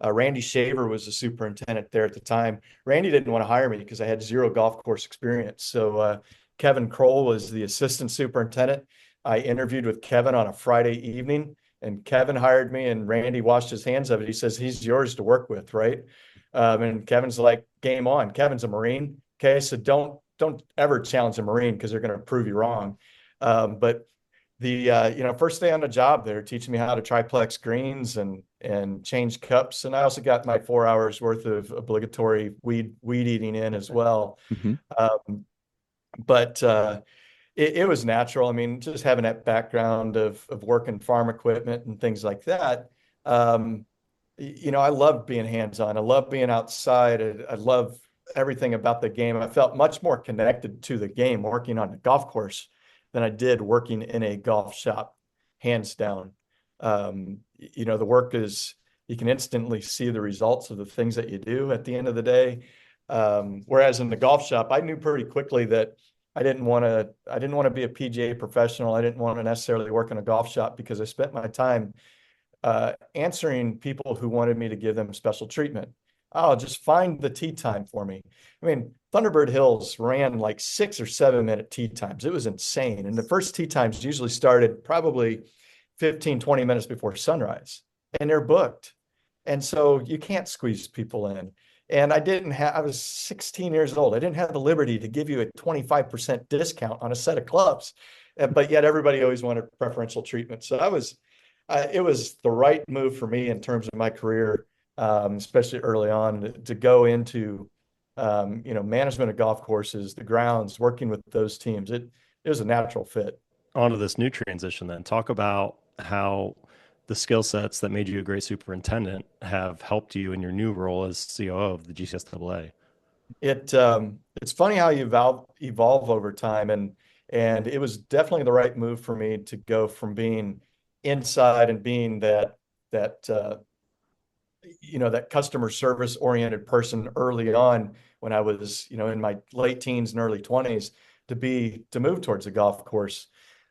Randy Shaver was the superintendent there at the time. Randy didn't want to hire me because I had 0 golf course experience. So Kevin Kroll was the assistant superintendent. I interviewed with Kevin on a Friday evening, and Kevin hired me, and Randy washed his hands of it. He says, he's yours to work with, right? And Kevin's like, game on. Kevin's a Marine. Okay. So don't ever challenge a Marine because they're going to prove you wrong. But the, first day on the job, they're teaching me how to triplex greens and change cups. And I also got my 4 hours worth of obligatory weed eating in as well.
Mm-hmm.
But it was natural. I mean, just having that background of working farm equipment and things like that. I love being hands-on. I love being outside. I love everything about the game. I felt much more connected to the game working on a golf course than I did working in a golf shop, hands down. The work is, you can instantly see the results of the things that you do at the end of the day. Whereas in the golf shop, I knew pretty quickly that I didn't want to be a PGA professional. I didn't want to necessarily work in a golf shop because I spent my time answering people who wanted me to give them special treatment. Oh, just find the tee time for me. I mean, Thunderbird Hills ran like 6 or 7 minute tee times. It was insane. And the first tee times usually started probably 15, 20 minutes before sunrise, and they're booked. And so you can't squeeze people in. And I was 16 years old. I didn't have the liberty to give you a 25% discount on a set of clubs, but yet everybody always wanted preferential treatment. So it was the right move for me in terms of my career, especially early on, to go into, management of golf courses, the grounds, working with those teams. It was a natural fit.
On to this new transition then. Talk about how the skill sets that made you a great superintendent have helped you in your new role as COO of the GCSAA.
It's funny how you evolve over time, and it was definitely the right move for me to go from being inside and being that customer service oriented person early on when I was, in my late teens and early 20s to move towards a golf course,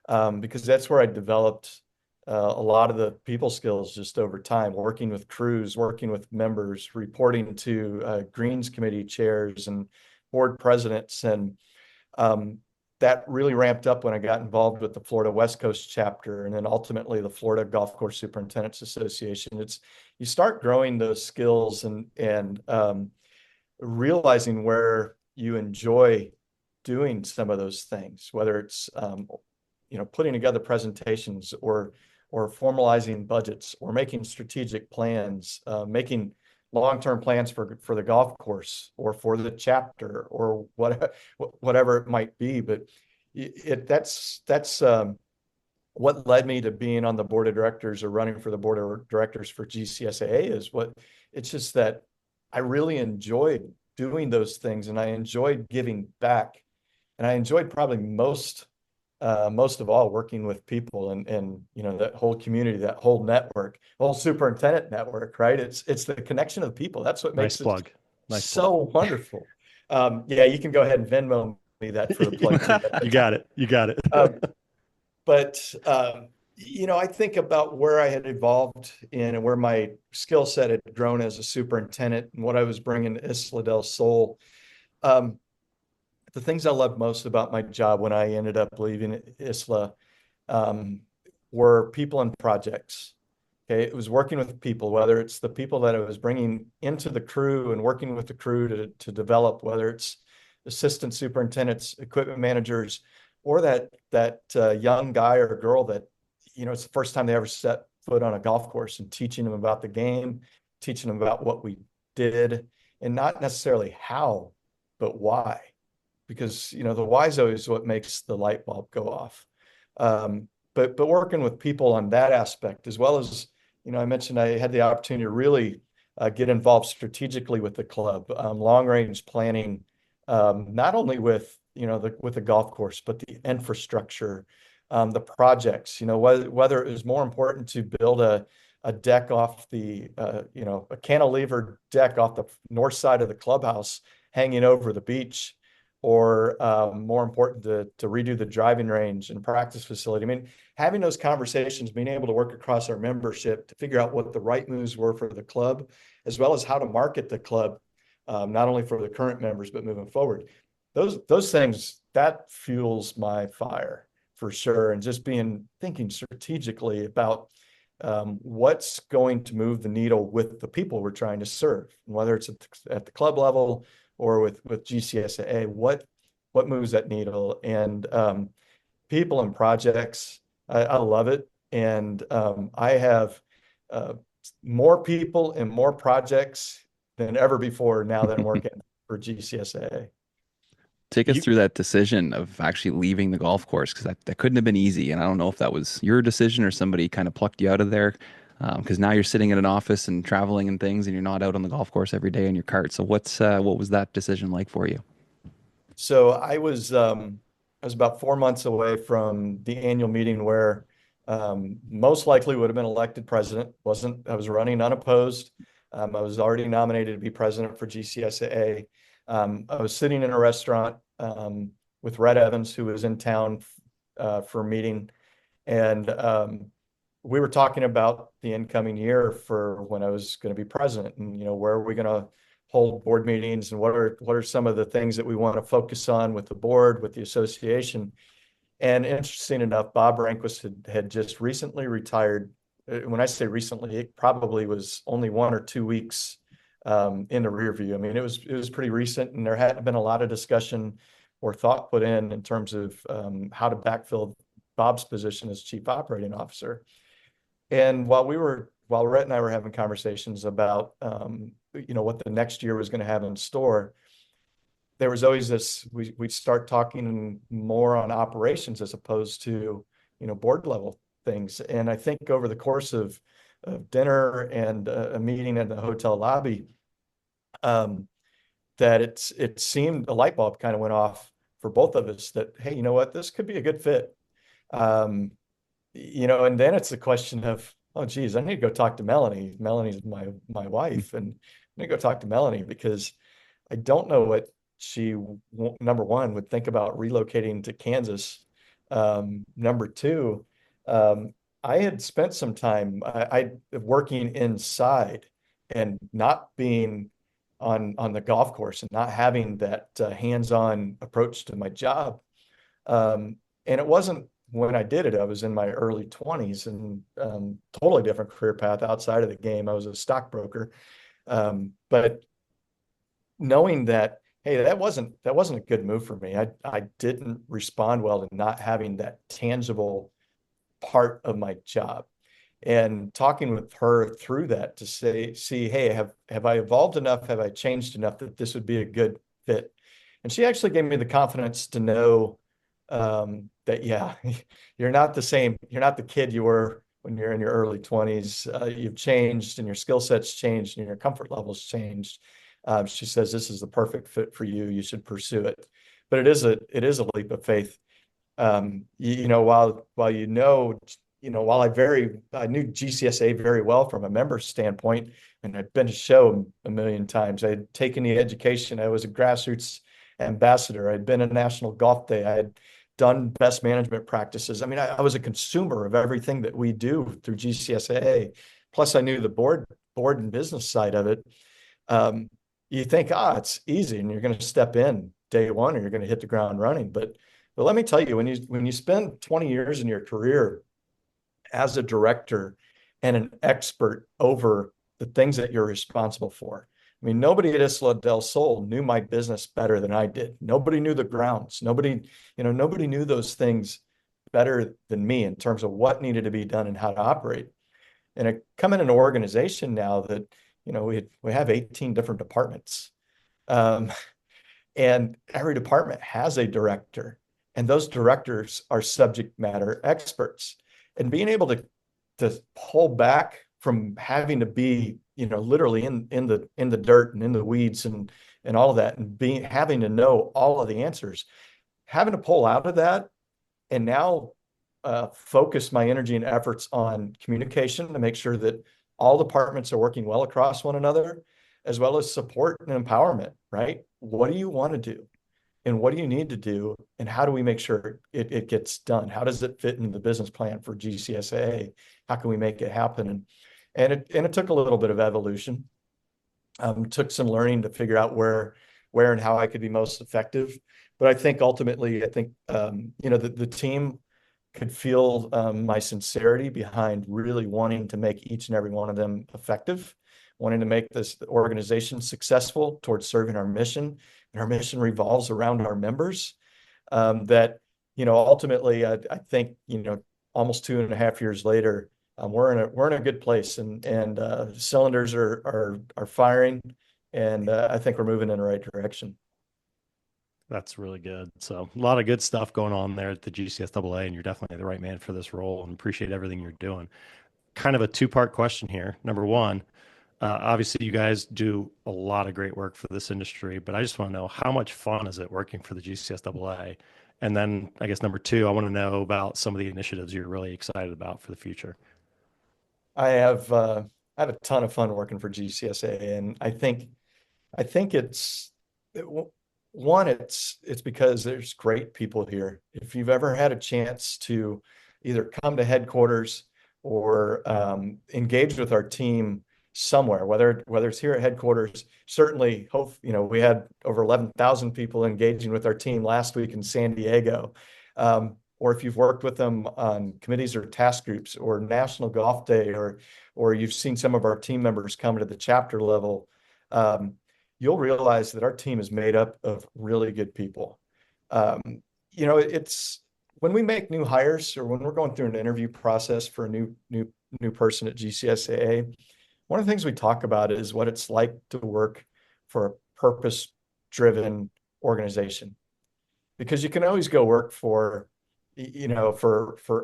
because that's where I developed a lot of the people skills just over time, working with crews, working with members, reporting to greens committee chairs and board presidents. And that really ramped up when I got involved with the Florida West Coast chapter, and then ultimately the Florida Golf Course Superintendents Association. You start growing those skills and realizing where you enjoy doing some of those things, whether it's putting together presentations or formalizing budgets or making strategic plans, making long-term plans for the golf course or for the chapter or whatever it might be. But that's what led me to being on the board of directors or running for the board of directors for GCSAA it's just that I really enjoyed doing those things, and I enjoyed giving back, and I enjoyed probably most of all working with people, and that whole community, that whole network, whole superintendent network, right? It's the connection of the people. That's what
Nice
makes it
plug. Nice
so
plug.
Yeah, you can go ahead and Venmo me that for the plug too.
You got it. You got it.
But I think about where I had evolved in and where my skill set had grown as a superintendent and what I was bringing to Isla del Sol. Um, the things I loved most about my job when I ended up leaving Isla um, were people and projects. Okay, it was working with people, whether it's the people that I was bringing into the crew and working with the crew to develop, whether it's assistant superintendents, equipment managers, or that young guy or girl that it's the first time they ever set foot on a golf course, and teaching them about the game, teaching them about what we did, and not necessarily how, but why, because the why is always what makes the light bulb go off. But working with people on that aspect, as well as I mentioned, I had the opportunity to really get involved strategically with the club, long range planning, not only with with the golf course, but the infrastructure, the projects. Whether it was more important to build a deck off the a cantilever deck off the north side of the clubhouse, hanging over the beach, or more important to redo the driving range and practice facility. I mean, having those conversations, being able to work across our membership to figure out what the right moves were for the club, as well as how to market the club, not only for the current members, but moving forward. Those things, that fuels my fire for sure. And just thinking strategically about what's going to move the needle with the people we're trying to serve, and whether it's at the club level or with GCSAA, what moves that needle. And people and projects, I love it. And I have more people and more projects than ever before now that I'm working for GCSAA.
Take us through that decision of actually leaving the golf course, because that couldn't have been easy. And I don't know if that was your decision or somebody kind of plucked you out of there, because now you're sitting in an office and traveling and things, and you're not out on the golf course every day in your cart. So what was that decision like for you?
So I was about 4 months away from the annual meeting where most likely would have been elected president. I was running unopposed. I was already nominated to be president for GCSAA. I was sitting in a restaurant with Red Evans, who was in town for a meeting, and we were talking about the incoming year for when I was going to be president, and where are we going to hold board meetings, and what are some of the things that we want to focus on with the board, with the association. And interesting enough, Bob Rehnquist had just recently retired. When I say recently, it probably was only 1 or 2 weeks in the rear view. I mean, it was pretty recent, and there hadn't been a lot of discussion or thought put in terms of how to backfill Bob's position as chief operating officer. And while Rhett and I were having conversations about what the next year was going to have in store, there was always this, we'd start talking more on operations as opposed to board level things. And I think over the course of dinner and a meeting in the hotel lobby, that it seemed a light bulb kind of went off for both of us that, hey, you know what, this could be a good fit. And then it's a question of, oh, geez, I need to go talk to Melanie. Melanie's my wife, and I need to go talk to Melanie because I don't know what she, number one, would think about relocating to Kansas. Number two, I had spent some time I working inside and not being on the golf course and not having that hands-on approach to my job. And it wasn't when I did it, I was in my early 20s and totally different career path outside of the game. I was a stockbroker. But knowing that, hey, that wasn't a good move for me. I didn't respond well to not having that tangible part of my job. And talking with her through that to see, hey, have I evolved enough? Have I changed enough that this would be a good fit? And she actually gave me the confidence to know that, yeah, you're not the same. You're not the kid you were when you're in your early 20s. You've changed and your skill set's changed and your comfort level's changed. She says this is the perfect fit for you. You should pursue it. But it is a leap of faith. While I knew GCSA very well from a member standpoint, and I'd been to show a million times. I had taken the education. I was a grassroots ambassador. I'd been a national golf day. I had done best management practices. I mean, I was a consumer of everything that we do through GCSA. Plus, I knew the board and business side of it. You think, it's easy, and you're going to step in day one, and you're going to hit the ground running. But let me tell you, when you spend 20 years in your career as a director and an expert over the things that you're responsible for. I mean, nobody at Isla del Sol knew my business better than I did. Nobody knew the grounds. Nobody knew those things better than me in terms of what needed to be done and how to operate. And I come in an organization now that, we have 18 different departments. And every department has a director, and those directors are subject matter experts. And being able to pull back from having to be, literally in the dirt and in the weeds and all of that, and having to know all of the answers, having to pull out of that, and now focus my energy and efforts on communication to make sure that all departments are working well across one another, as well as support and empowerment, right? What do you want to do? And what do you need to do? And how do we make sure it gets done? How does it fit in the business plan for GCSAA? How can we make it happen? And it took a little bit of evolution. Took some learning to figure out where and how I could be most effective. But I think ultimately, the team could feel my sincerity behind really wanting to make each and every one of them effective, wanting to make this organization successful towards serving our mission. And our mission revolves around our members. Ultimately, I think, almost 2.5 years later, we're in a good place, and cylinders are firing, and I think we're moving in the right direction.
That's really good. So a lot of good stuff going on there at the GCSAA, and you're definitely the right man for this role, and appreciate everything you're doing. Kind of a two-part question here. Number one, obviously you guys do a lot of great work for this industry, but I just want to know, how much fun is it working for the GCSAA? And then I guess number two, I want to know about some of the initiatives you're really excited about for the future.
I have a ton of fun working for GCSA, and I think it's because there's great people here. If you've ever had a chance to either come to headquarters or engage with our team somewhere, whether it's here at headquarters, certainly we had over 11,000 people engaging with our team last week in San Diego. Or if you've worked with them on committees or task groups or National Golf Day, or you've seen some of our team members come to the chapter level, you'll realize that our team is made up of really good people. It's when we make new hires or when we're going through an interview process for a new person at GCSAA, one of the things we talk about is what it's like to work for a purpose-driven organization. Because you can always go work for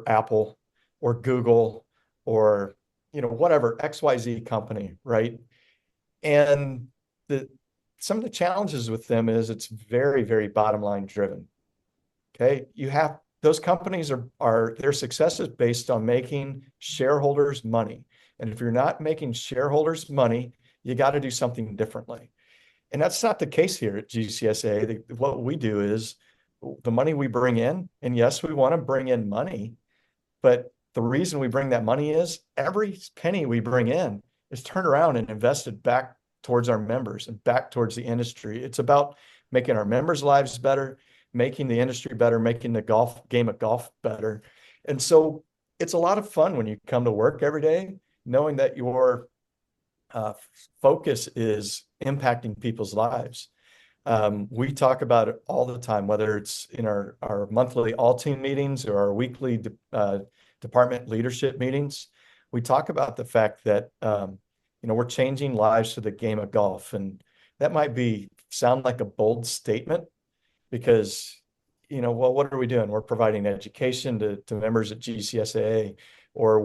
Apple or Google or, whatever, XYZ company, right? And some of the challenges with them is it's very, very bottom line driven. Okay. Those companies their success is based on making shareholders money. And if you're not making shareholders money, you got to do something differently. And that's not the case here at GCSA. What we do is the money we bring in, and yes, we want to bring in money, but the reason we bring that money is every penny we bring in is turned around and invested back towards our members and back towards the industry. It's about making our members' lives better, making the industry better, making the game of golf better. And so it's a lot of fun when you come to work every day, knowing that your focus is impacting people's lives. We talk about it all the time, whether it's in our monthly all-team meetings or our weekly department leadership meetings. We talk about the fact that we're changing lives to the game of golf, and that might sound like a bold statement because what are we doing? We're providing education to members at GCSAA, or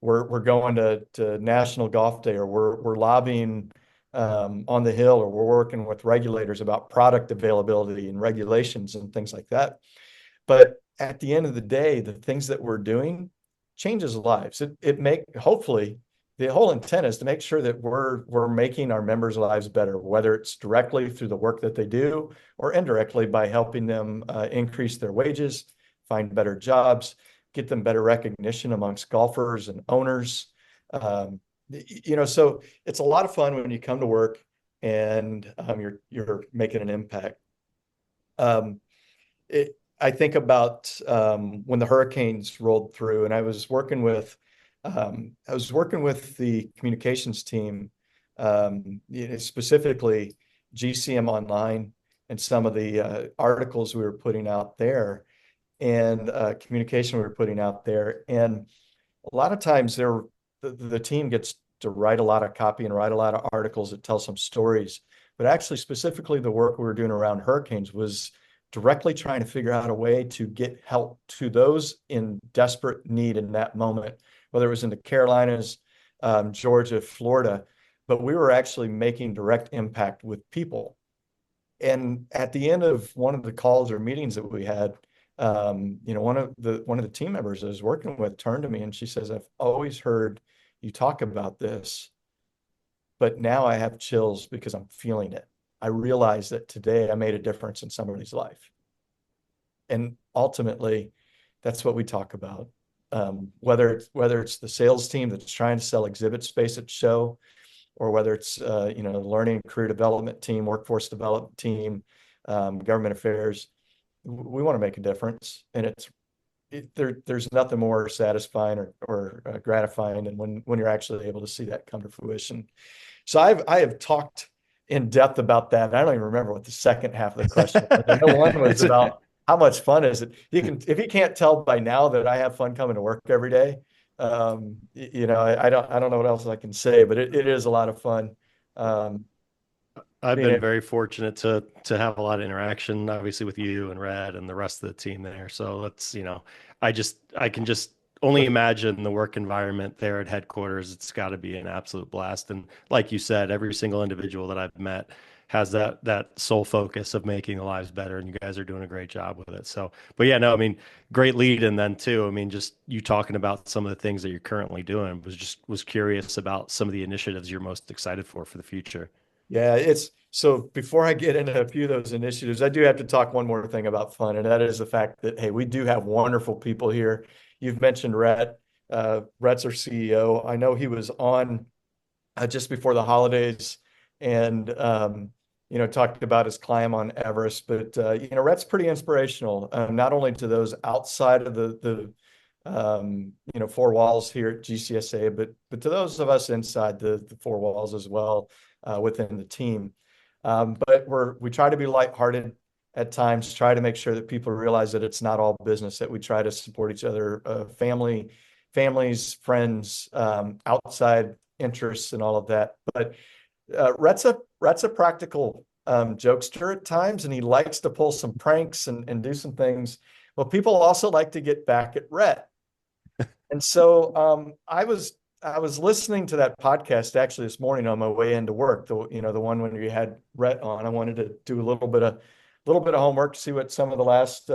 we're going to National Golf Day, or we're lobbying on the Hill, or we're working with regulators about product availability and regulations and things like that. But at the end of the day, the things that we're doing changes lives. Hopefully the whole intent is to make sure that we're making our members' lives better, whether it's directly through the work that they do or indirectly by helping them increase their wages, find better jobs, get them better recognition amongst golfers and owners. So it's a lot of fun when you come to work and you're making an impact. I think about when the hurricanes rolled through, and I was working with the communications team, specifically GCM Online, and some of the articles we were putting out there, and communication we were putting out there. And a lot of times the team gets to write a lot of copy and write a lot of articles that tell some stories. But actually, specifically, the work we were doing around hurricanes was directly trying to figure out a way to get help to those in desperate need in that moment, whether it was in the Carolinas, Georgia, Florida. But we were actually making direct impact with people. And at the end of one of the calls or meetings that we had, one of the team members I was working with turned to me and she says, "I've always heard you talk about this, but now I have chills because I'm feeling it. I realize that today I made a difference in somebody's life." And ultimately, that's what we talk about. Whether it's the sales team that's trying to sell exhibit space at show, or whether it's the learning and career development team, workforce development team, government affairs, we want to make a difference. And there's nothing more satisfying or gratifying than when you're actually able to see that come to fruition. So I have talked in depth about that. And I don't even remember what the second half of the question was. I know one was about how much fun is it. If you can't tell by now that I have fun coming to work every day, I don't know what else I can say, but it is a lot of fun.
I've been very fortunate to have a lot of interaction, obviously, with you and Red and the rest of the team there. So it's, I can just only imagine the work environment there at headquarters. It's got to be an absolute blast. And like you said, every single individual that I've met has that sole focus of making the lives better, and you guys are doing a great job with it. So, but yeah, no, I mean, great lead. And then too, I mean, just you talking about some of the things that you're currently doing was curious about some of the initiatives you're most excited for the future.
Yeah, so before I get into a few of those initiatives, I do have to talk one more thing about fun, and that is the fact that, hey, we do have wonderful people here. You've mentioned Rhett. Rhett's our CEO. I know he was on just before the holidays and, talked about his climb on Everest. But, Rhett's pretty inspirational, not only to those outside of the four walls here at GCSA, but to those of us inside the four walls as well, within the team. But we try to be lighthearted at times, try to make sure that people realize that it's not all business, that we try to support each other, families, friends, outside interests and all of that. But Rhett's a practical jokester at times, and he likes to pull some pranks and do some things. Well, people also like to get back at Rhett. And so I was listening to that podcast actually this morning on my way into work. The one when you had Rhett on. I wanted to do a little bit of homework to see what some of the last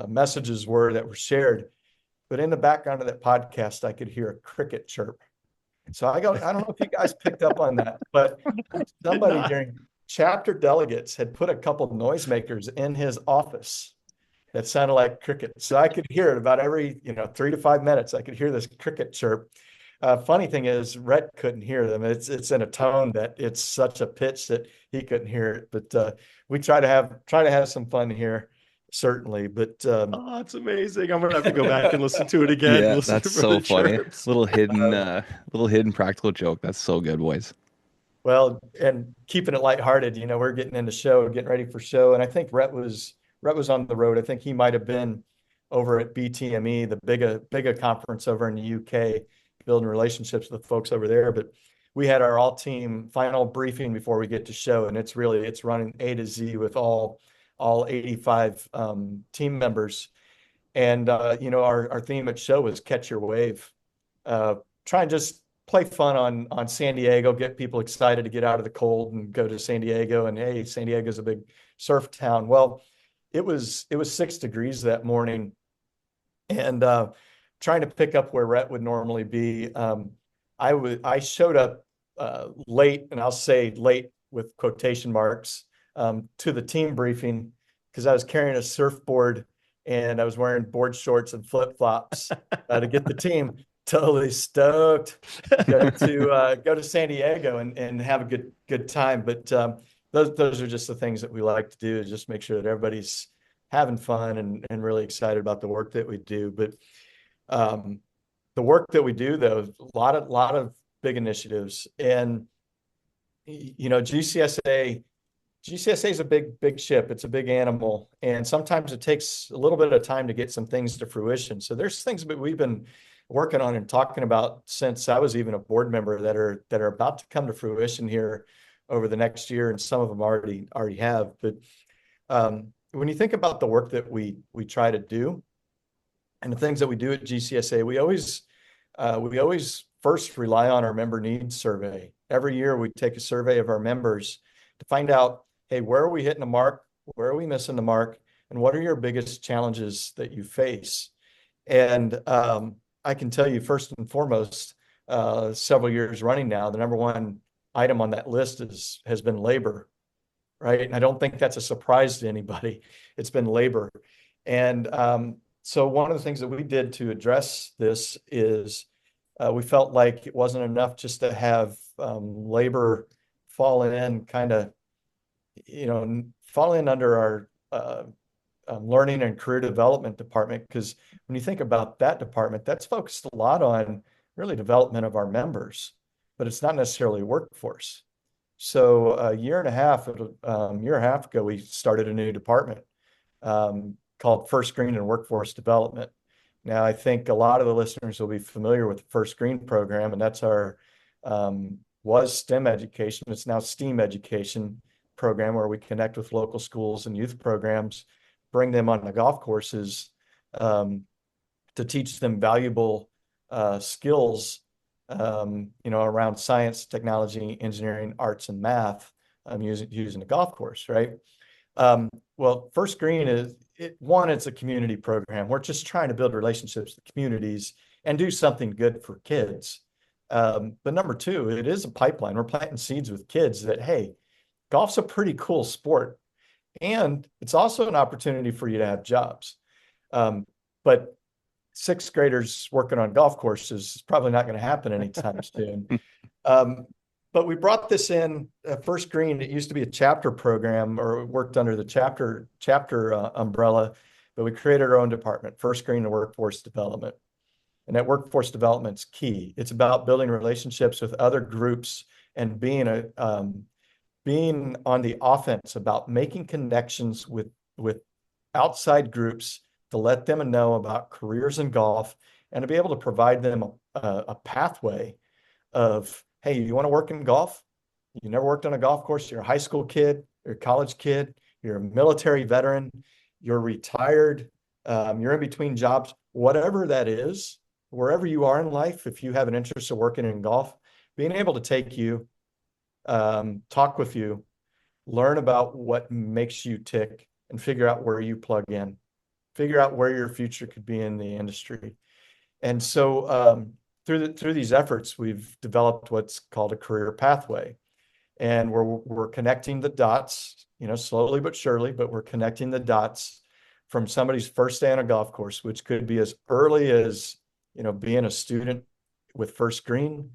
messages were that were shared. But in the background of that podcast, I could hear a cricket chirp. So I don't know if you guys picked up on that, but somebody during chapter delegates had put a couple of noisemakers in his office that sounded like cricket. So I could hear it about every 3 to 5 minutes. I could hear this cricket chirp. Funny thing is, Rhett couldn't hear them. It's in a tone that it's such a pitch that he couldn't hear it. But we try to have some fun here, certainly. But
oh, it's amazing! I'm gonna have to go back and listen to it again.
Yeah, that's so funny.
Chirps.
Little hidden practical joke. That's so good, boys.
Well, and keeping it lighthearted, we're getting ready for show, and I think Rhett was on the road. I think he might have been over at BTME, the bigger conference over in the UK, building relationships with folks over there. But we had our all team final briefing before we get to show, and it's running A to Z with all 85 team members. And our theme at show was catch your wave. Try and just play fun on San Diego, get people excited to get out of the cold and go to San Diego. And hey, San Diego's a big surf town. Well, it was 6 degrees that morning, and trying to pick up where Rhett would normally be. I showed up late, and I'll say late with quotation marks, to the team briefing because I was carrying a surfboard and I was wearing board shorts and flip-flops to get the team totally stoked go to San Diego and have a good time. But those are just the things that we like to do, is just make sure that everybody's having fun and really excited about the work that we do. But the work that we do, though, a lot of big initiatives. And GCSA is a big ship. It's a big animal, and sometimes it takes a little bit of time to get some things to fruition. So there's things that we've been working on and talking about since I was even a board member that are about to come to fruition here over the next year, and some of them already have. But when you think about the work that we try to do and the things that we do at GCSA, we always first rely on our member needs survey. Every year we take a survey of our members to find out, hey, where are we hitting the mark? Where are we missing the mark? And what are your biggest challenges that you face? And I can tell you, first and foremost, several years running now, the number one item on that list has been labor, right? And I don't think that's a surprise to anybody. It's been labor. And so one of the things that we did to address this is we felt like it wasn't enough just to have labor fall in under our learning and career development department, because when you think about that department, that's focused a lot on really development of our members, but it's not necessarily workforce. So a year and a half ago, we started a new department called First Green and Workforce Development. Now, I think a lot of the listeners will be familiar with the First Green program, and that's our was STEM education. It's now STEAM education program, where we connect with local schools and youth programs, bring them on the golf courses to teach them valuable skills, around science, technology, engineering, arts, and math, using the golf course, right? Well, First Green it's a community program. We're just trying to build relationships with communities and do something good for kids. But number two, it is a pipeline. We're planting seeds with kids that, hey, golf's a pretty cool sport, and it's also an opportunity for you to have jobs. But sixth graders working on golf courses is probably not going to happen anytime soon. But we brought this in, First Green. It used to be a chapter program, or worked under the chapter umbrella, but we created our own department, First Green and Workforce Development. And that workforce development's key. It's about building relationships with other groups and being on the offense, about making connections with outside groups to let them know about careers in golf, and to be able to provide them a pathway of, hey, you want to work in golf? You never worked on a golf course. You're a high school kid, you're a college kid, you're a military veteran, you're retired, you're in between jobs, whatever that is, wherever you are in life. If you have an interest in working in golf, being able to take you, talk with you, learn about what makes you tick, and figure out where you plug in, figure out where your future could be in the industry. And so through these efforts, we've developed what's called a career pathway, and we're connecting the dots, slowly but surely, but we're connecting the dots from somebody's first day on a golf course, which could be as early as being a student with First Green,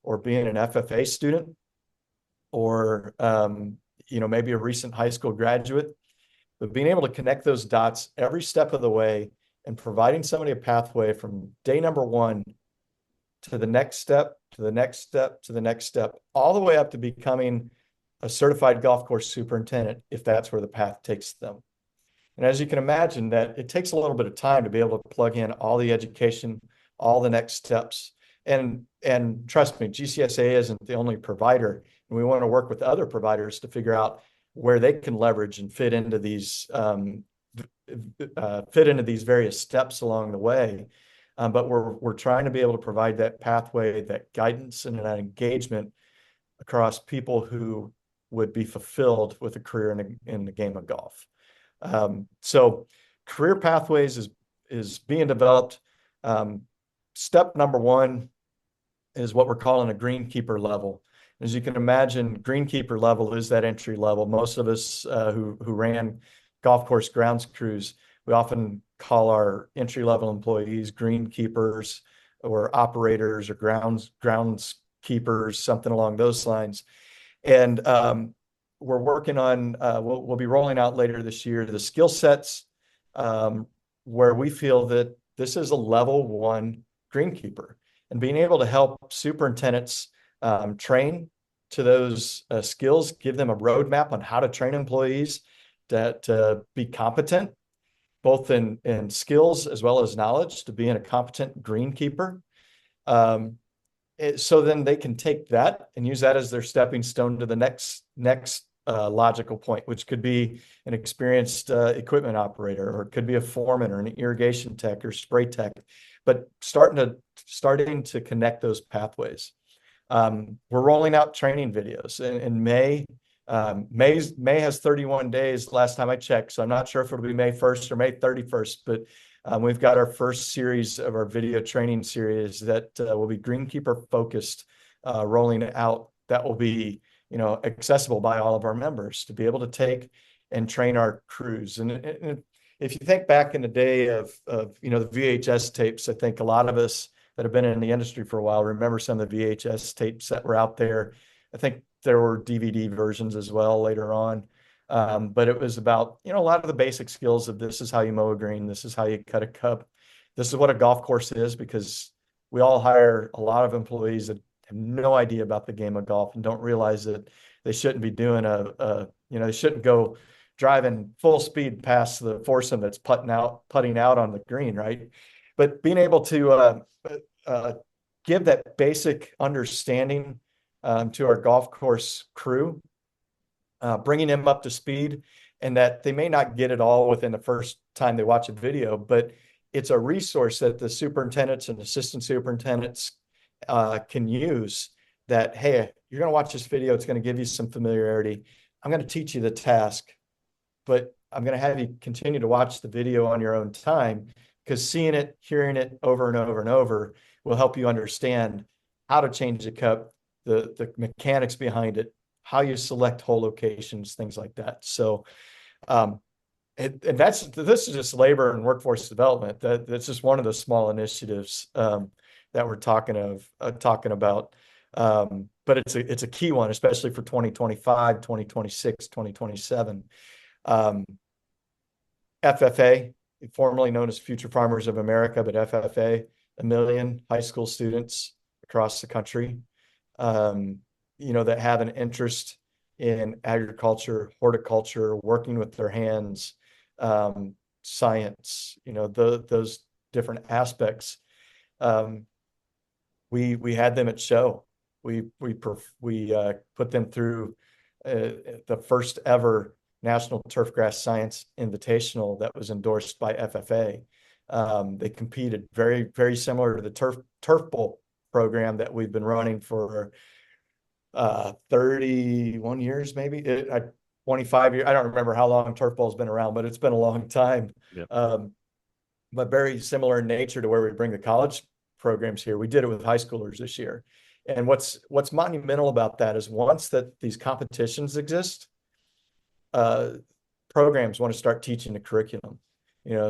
or being an FFA student, or maybe a recent high school graduate. But being able to connect those dots every step of the way, and providing somebody a pathway from day number one to the next step, to the next step, to the next step, all the way up to becoming a certified golf course superintendent, if that's where the path takes them. And as you can imagine, that it takes a little bit of time to be able to plug in all the education, all the next steps. And trust me, GCSA isn't the only provider, and we want to work with other providers to figure out where they can leverage and fit into these fit into these various steps along the way. But we're trying to be able to provide that pathway, that guidance, and that engagement across people who would be fulfilled with a career in the game of golf. So career pathways is being developed. Step number one is what we're calling a greenkeeper level. As you can imagine, greenkeeper level is that entry level. Most of us who ran golf course grounds crews, we often call our entry level employees greenkeepers or operators or groundskeepers, something along those lines. And we're working on, we'll be rolling out later this year the skill sets where we feel that this is a level one greenkeeper, and being able to help superintendents train to those skills, give them a roadmap on how to train employees to be competent, both in skills as well as knowledge, to being a competent greenkeeper. So then they can take that and use that as their stepping stone to the next logical point, which could be an experienced equipment operator, or it could be a foreman or an irrigation tech or spray tech, but starting to connect those pathways. We're rolling out training videos in May. May has 31 days last time I checked, so I'm not sure if it'll be May 1st or May 31st, but we've got our first series of our video training series that will be greenkeeper focused, rolling out. That will be, accessible by all of our members to be able to take and train our crews. And if you think back in the day of the VHS tapes, I think a lot of us that have been in the industry for a while remember some of the VHS tapes that were out there. I think there were DVD versions as well later on. But it was about, a lot of the basic skills of this is how you mow a green, this is how you cut a cup, this is what a golf course is, because we all hire a lot of employees that have no idea about the game of golf and don't realize that they shouldn't be doing they shouldn't go driving full speed past the foursome that's putting out on the green, right? But being able to give that basic understanding to our golf course crew, bringing them up to speed, and that they may not get it all within the first time they watch a video, but it's a resource that the superintendents and assistant superintendents can use. That, hey, you're going to watch this video, it's going to give you some familiarity. I'm going to teach you the task, but I'm going to have you continue to watch the video on your own time, because seeing it, hearing it over and over and over will help you understand how to change the cup, the mechanics behind it, how you select hole locations, things like that. So, and this is just labor and workforce development. That's just one of the small initiatives that we're talking about. But it's a key one, especially for 2025, 2026, 2027. FFA, formerly known as Future Farmers of America, but FFA, 1 million high school students across the country, that have an interest in agriculture, horticulture, working with their hands, science, those different aspects. We had them at show. We put them through the first ever National Turfgrass Science Invitational that was endorsed by FFA. They competed very, very similar to the Turf Bowl program that we've been running for 31 years, maybe 25 years. I don't remember how long Turf Bowl's been around, but it's been a long time. Yep. But very similar in nature to where we bring the college programs here. We did it with high schoolers this year. And what's monumental about that is once that these competitions exist, programs want to start teaching the curriculum.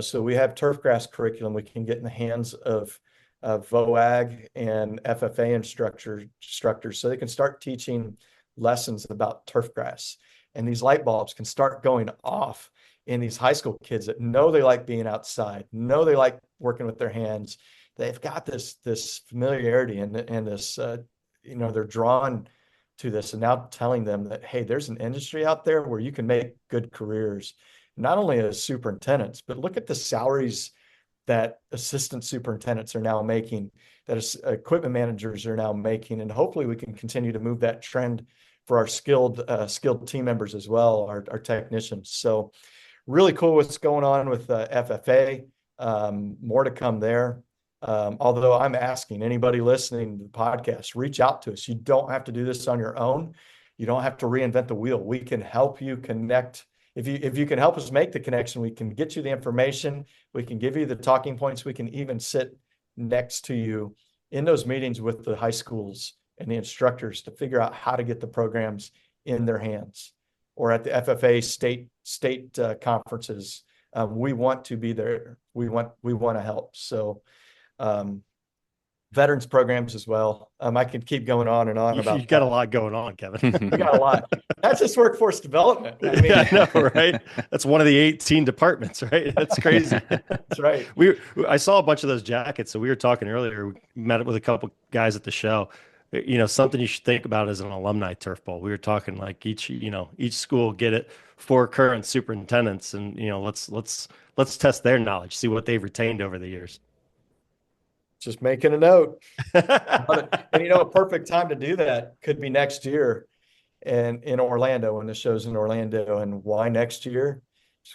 So we have turfgrass curriculum we can get in the hands of VOAG and FFA instructors, so they can start teaching lessons about turfgrass. And these light bulbs can start going off in these high school kids that know they like being outside, know they like working with their hands. They've got this familiarity and this, they're drawn to this, and now telling them that, hey, there's an industry out there where you can make good careers, not only as superintendents, but look at the salaries that assistant superintendents are now making, that equipment managers are now making, and hopefully we can continue to move that trend for our skilled team members as well, our technicians. So really cool what's going on with FFA. More to come there. Although I'm asking anybody listening to the podcast, reach out to us. You don't have to do this on your own. You don't have to reinvent the wheel. We can help you connect. If you can help us make the connection, we can get you the information. We can give you the talking points. We can even sit next to you in those meetings with the high schools and the instructors to figure out how to get the programs in their hands, or at the FFA state conferences. We want to be there. We want to help. So veterans programs as well. I could keep going on and on about
You got a lot going on, Kevin.
We got a lot. That's just workforce development. I mean,
yeah, I know, right? That's one of the 18 departments, right? That's crazy.
That's right.
I saw a bunch of those jackets. So we were talking earlier. We met with a couple guys at the show. Something you should think about as an alumni turf bowl. We were talking like each school get it 4 current superintendents, and let's test their knowledge, see what they've retained over the years.
Just making a note. And a perfect time to do that could be next year, and in Orlando, when the show's in Orlando. And why next year?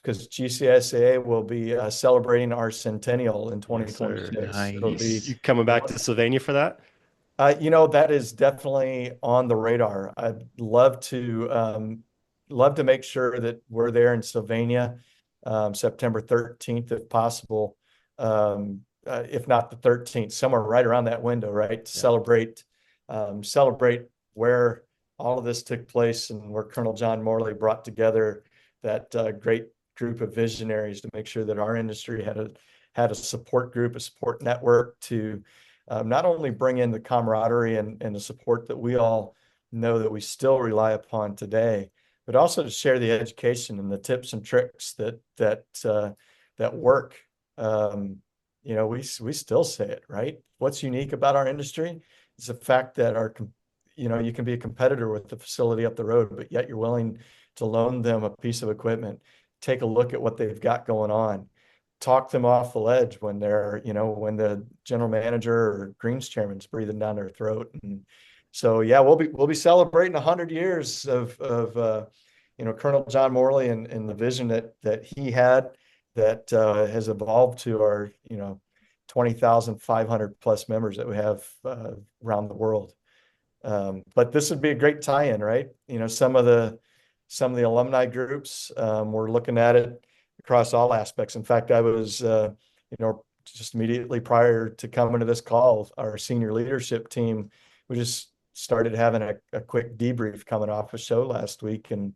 Because GCSAA will be celebrating our centennial in 2026.
Nice.
It'll be,
You coming back to Sylvania for that?
that is definitely on the radar. I'd love to make sure that we're there in Sylvania, September 13th, if possible. If not the 13th, somewhere right around that window, right? To celebrate where all of this took place and where Colonel John Morley brought together that great group of visionaries to make sure that our industry had a support group, a support network to not only bring in the camaraderie and the support that we all know that we still rely upon today, but also to share the education and the tips and tricks that work. We still say it, right? What's unique about our industry is the fact that you can be a competitor with the facility up the road, but yet you're willing to loan them a piece of equipment, take a look at what they've got going on, talk them off the ledge when when the general manager or greens chairman's breathing down their throat. And so, yeah, we'll be celebrating 100 years of Colonel John Morley and the vision that he had that has evolved to our 20,500 plus members that we have around the world. But this would be a great tie-in, right? Some of the alumni groups, we're looking at it across all aspects. In fact, I was just immediately prior to coming to this call, our senior leadership team, we just started having a quick debrief coming off a show last week, and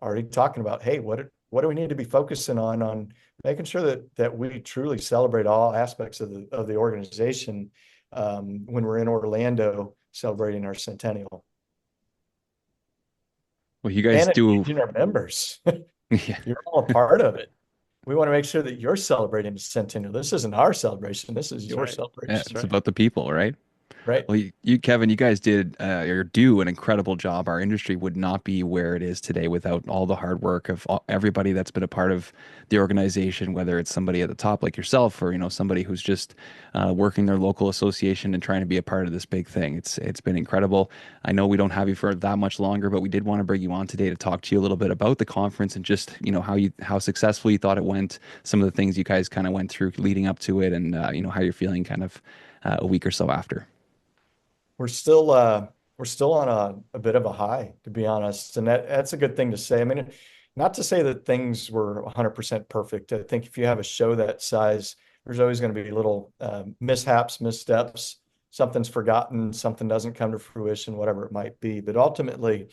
already talking about, hey, what do we need to be focusing on making sure that we truly celebrate all aspects of the organization when we're in Orlando celebrating our centennial.
Well, you guys do.
Our members.
Yeah.
You're all a part of it. We want to make sure that you're celebrating the centennial. This isn't our celebration. This is your celebration.
Yeah, it's about the people, right?
Right.
Well, you, Kevin, you guys did or do an incredible job. Our industry would not be where it is today without all the hard work of everybody that's been a part of the organization, whether it's somebody at the top like yourself or, somebody who's just working their local association and trying to be a part of this big thing. It's been incredible. I know we don't have you for that much longer, but we did want to bring you on today to talk to you a little bit about the conference and just, how successful you thought it went, some of the things you guys kind of went through leading up to it, and, how you're feeling kind of a week or so after.
We're still on a bit of a high, to be honest, and that's a good thing to say. I mean, not to say that things were 100% perfect. I think if you have a show that size, there's always going to be little mishaps, missteps. Something's forgotten, something doesn't come to fruition, whatever it might be. But ultimately,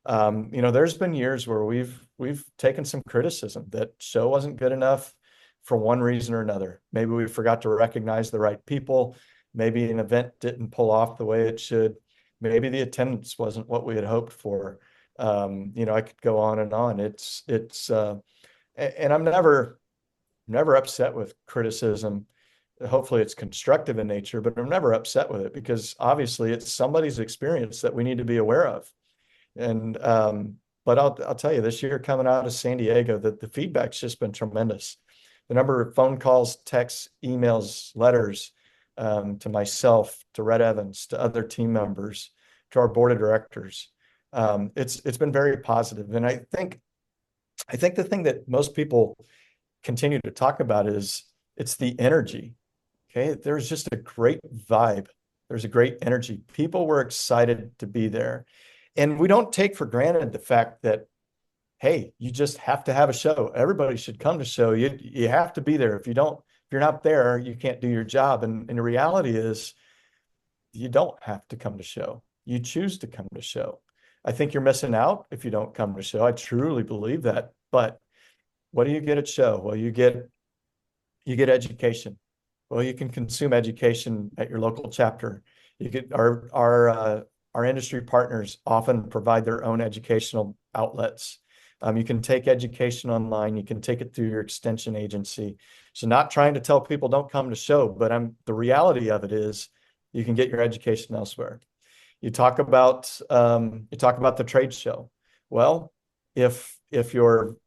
there's been years where we've taken some criticism that show wasn't good enough for one reason or another. Maybe we forgot to recognize the right people. Maybe an event didn't pull off the way it should. Maybe the attendance wasn't what we had hoped for. I could go on and on. And I'm never upset with criticism. Hopefully it's constructive in nature, but I'm never upset with it because obviously it's somebody's experience that we need to be aware of. And, but I'll tell you, this year coming out of San Diego, the feedback's just been tremendous. The number of phone calls, texts, emails, letters, to myself, to Red Evans, to other team members, to our board of directors. It's been very positive. And I think I think the thing that most people continue to talk about is it's the energy. Okay. There's just a great vibe. There's a great energy. People were excited to be there. And we don't take for granted the fact that, hey, you just have to have a show. Everybody should come to show. You have to be there. If you're not there, you can't do your job. And the reality is you don't have to come to show. You choose to come to show. I think you're missing out if you don't come to show. I truly believe that. But what do you get at show? Well, you get education. Well, you can consume education at your local chapter. You get our industry partners often provide their own educational outlets. You can take education online. You can take it through your extension agency. So not trying to tell people don't come to show, but the reality of it is you can get your education elsewhere. You talk about the trade show. Well, if your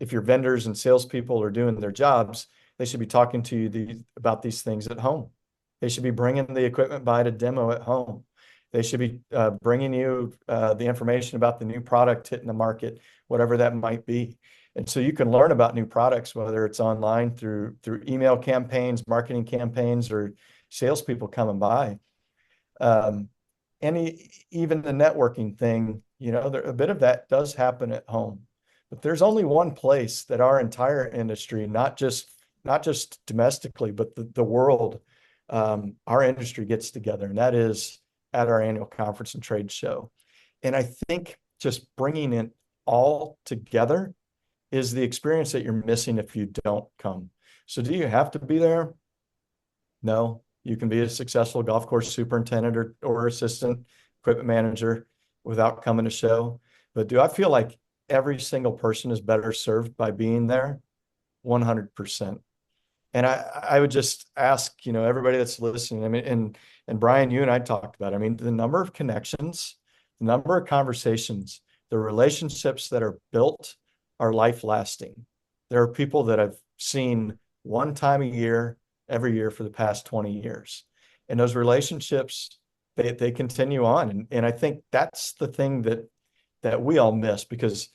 vendors and salespeople are doing their jobs, they should be talking to you about these things at home. They should be bringing the equipment by to demo at home. They should be bringing you the information about the new product hitting the market, whatever that might be. And so you can learn about new products, whether it's online through email campaigns, marketing campaigns, or salespeople coming by. And even the networking thing, a bit of that does happen at home. But there's only one place that our entire industry, not just domestically, but the world, our industry gets together, and that is at our annual conference and trade show. And I think just bringing it all together is the experience that you're missing if you don't come. So do you have to be there? No. You can be a successful golf course superintendent or assistant equipment manager without coming to show. But do I feel like every single person is better served by being there? 100%. And I would just ask, everybody that's listening, I mean, and Brian, you and I talked about it. I mean, the number of connections, the number of conversations, the relationships that are built are life lasting. There are people that I've seen one time a year, every year for the past 20 years. And those relationships, they continue on. And I think that's the thing that we all miss, because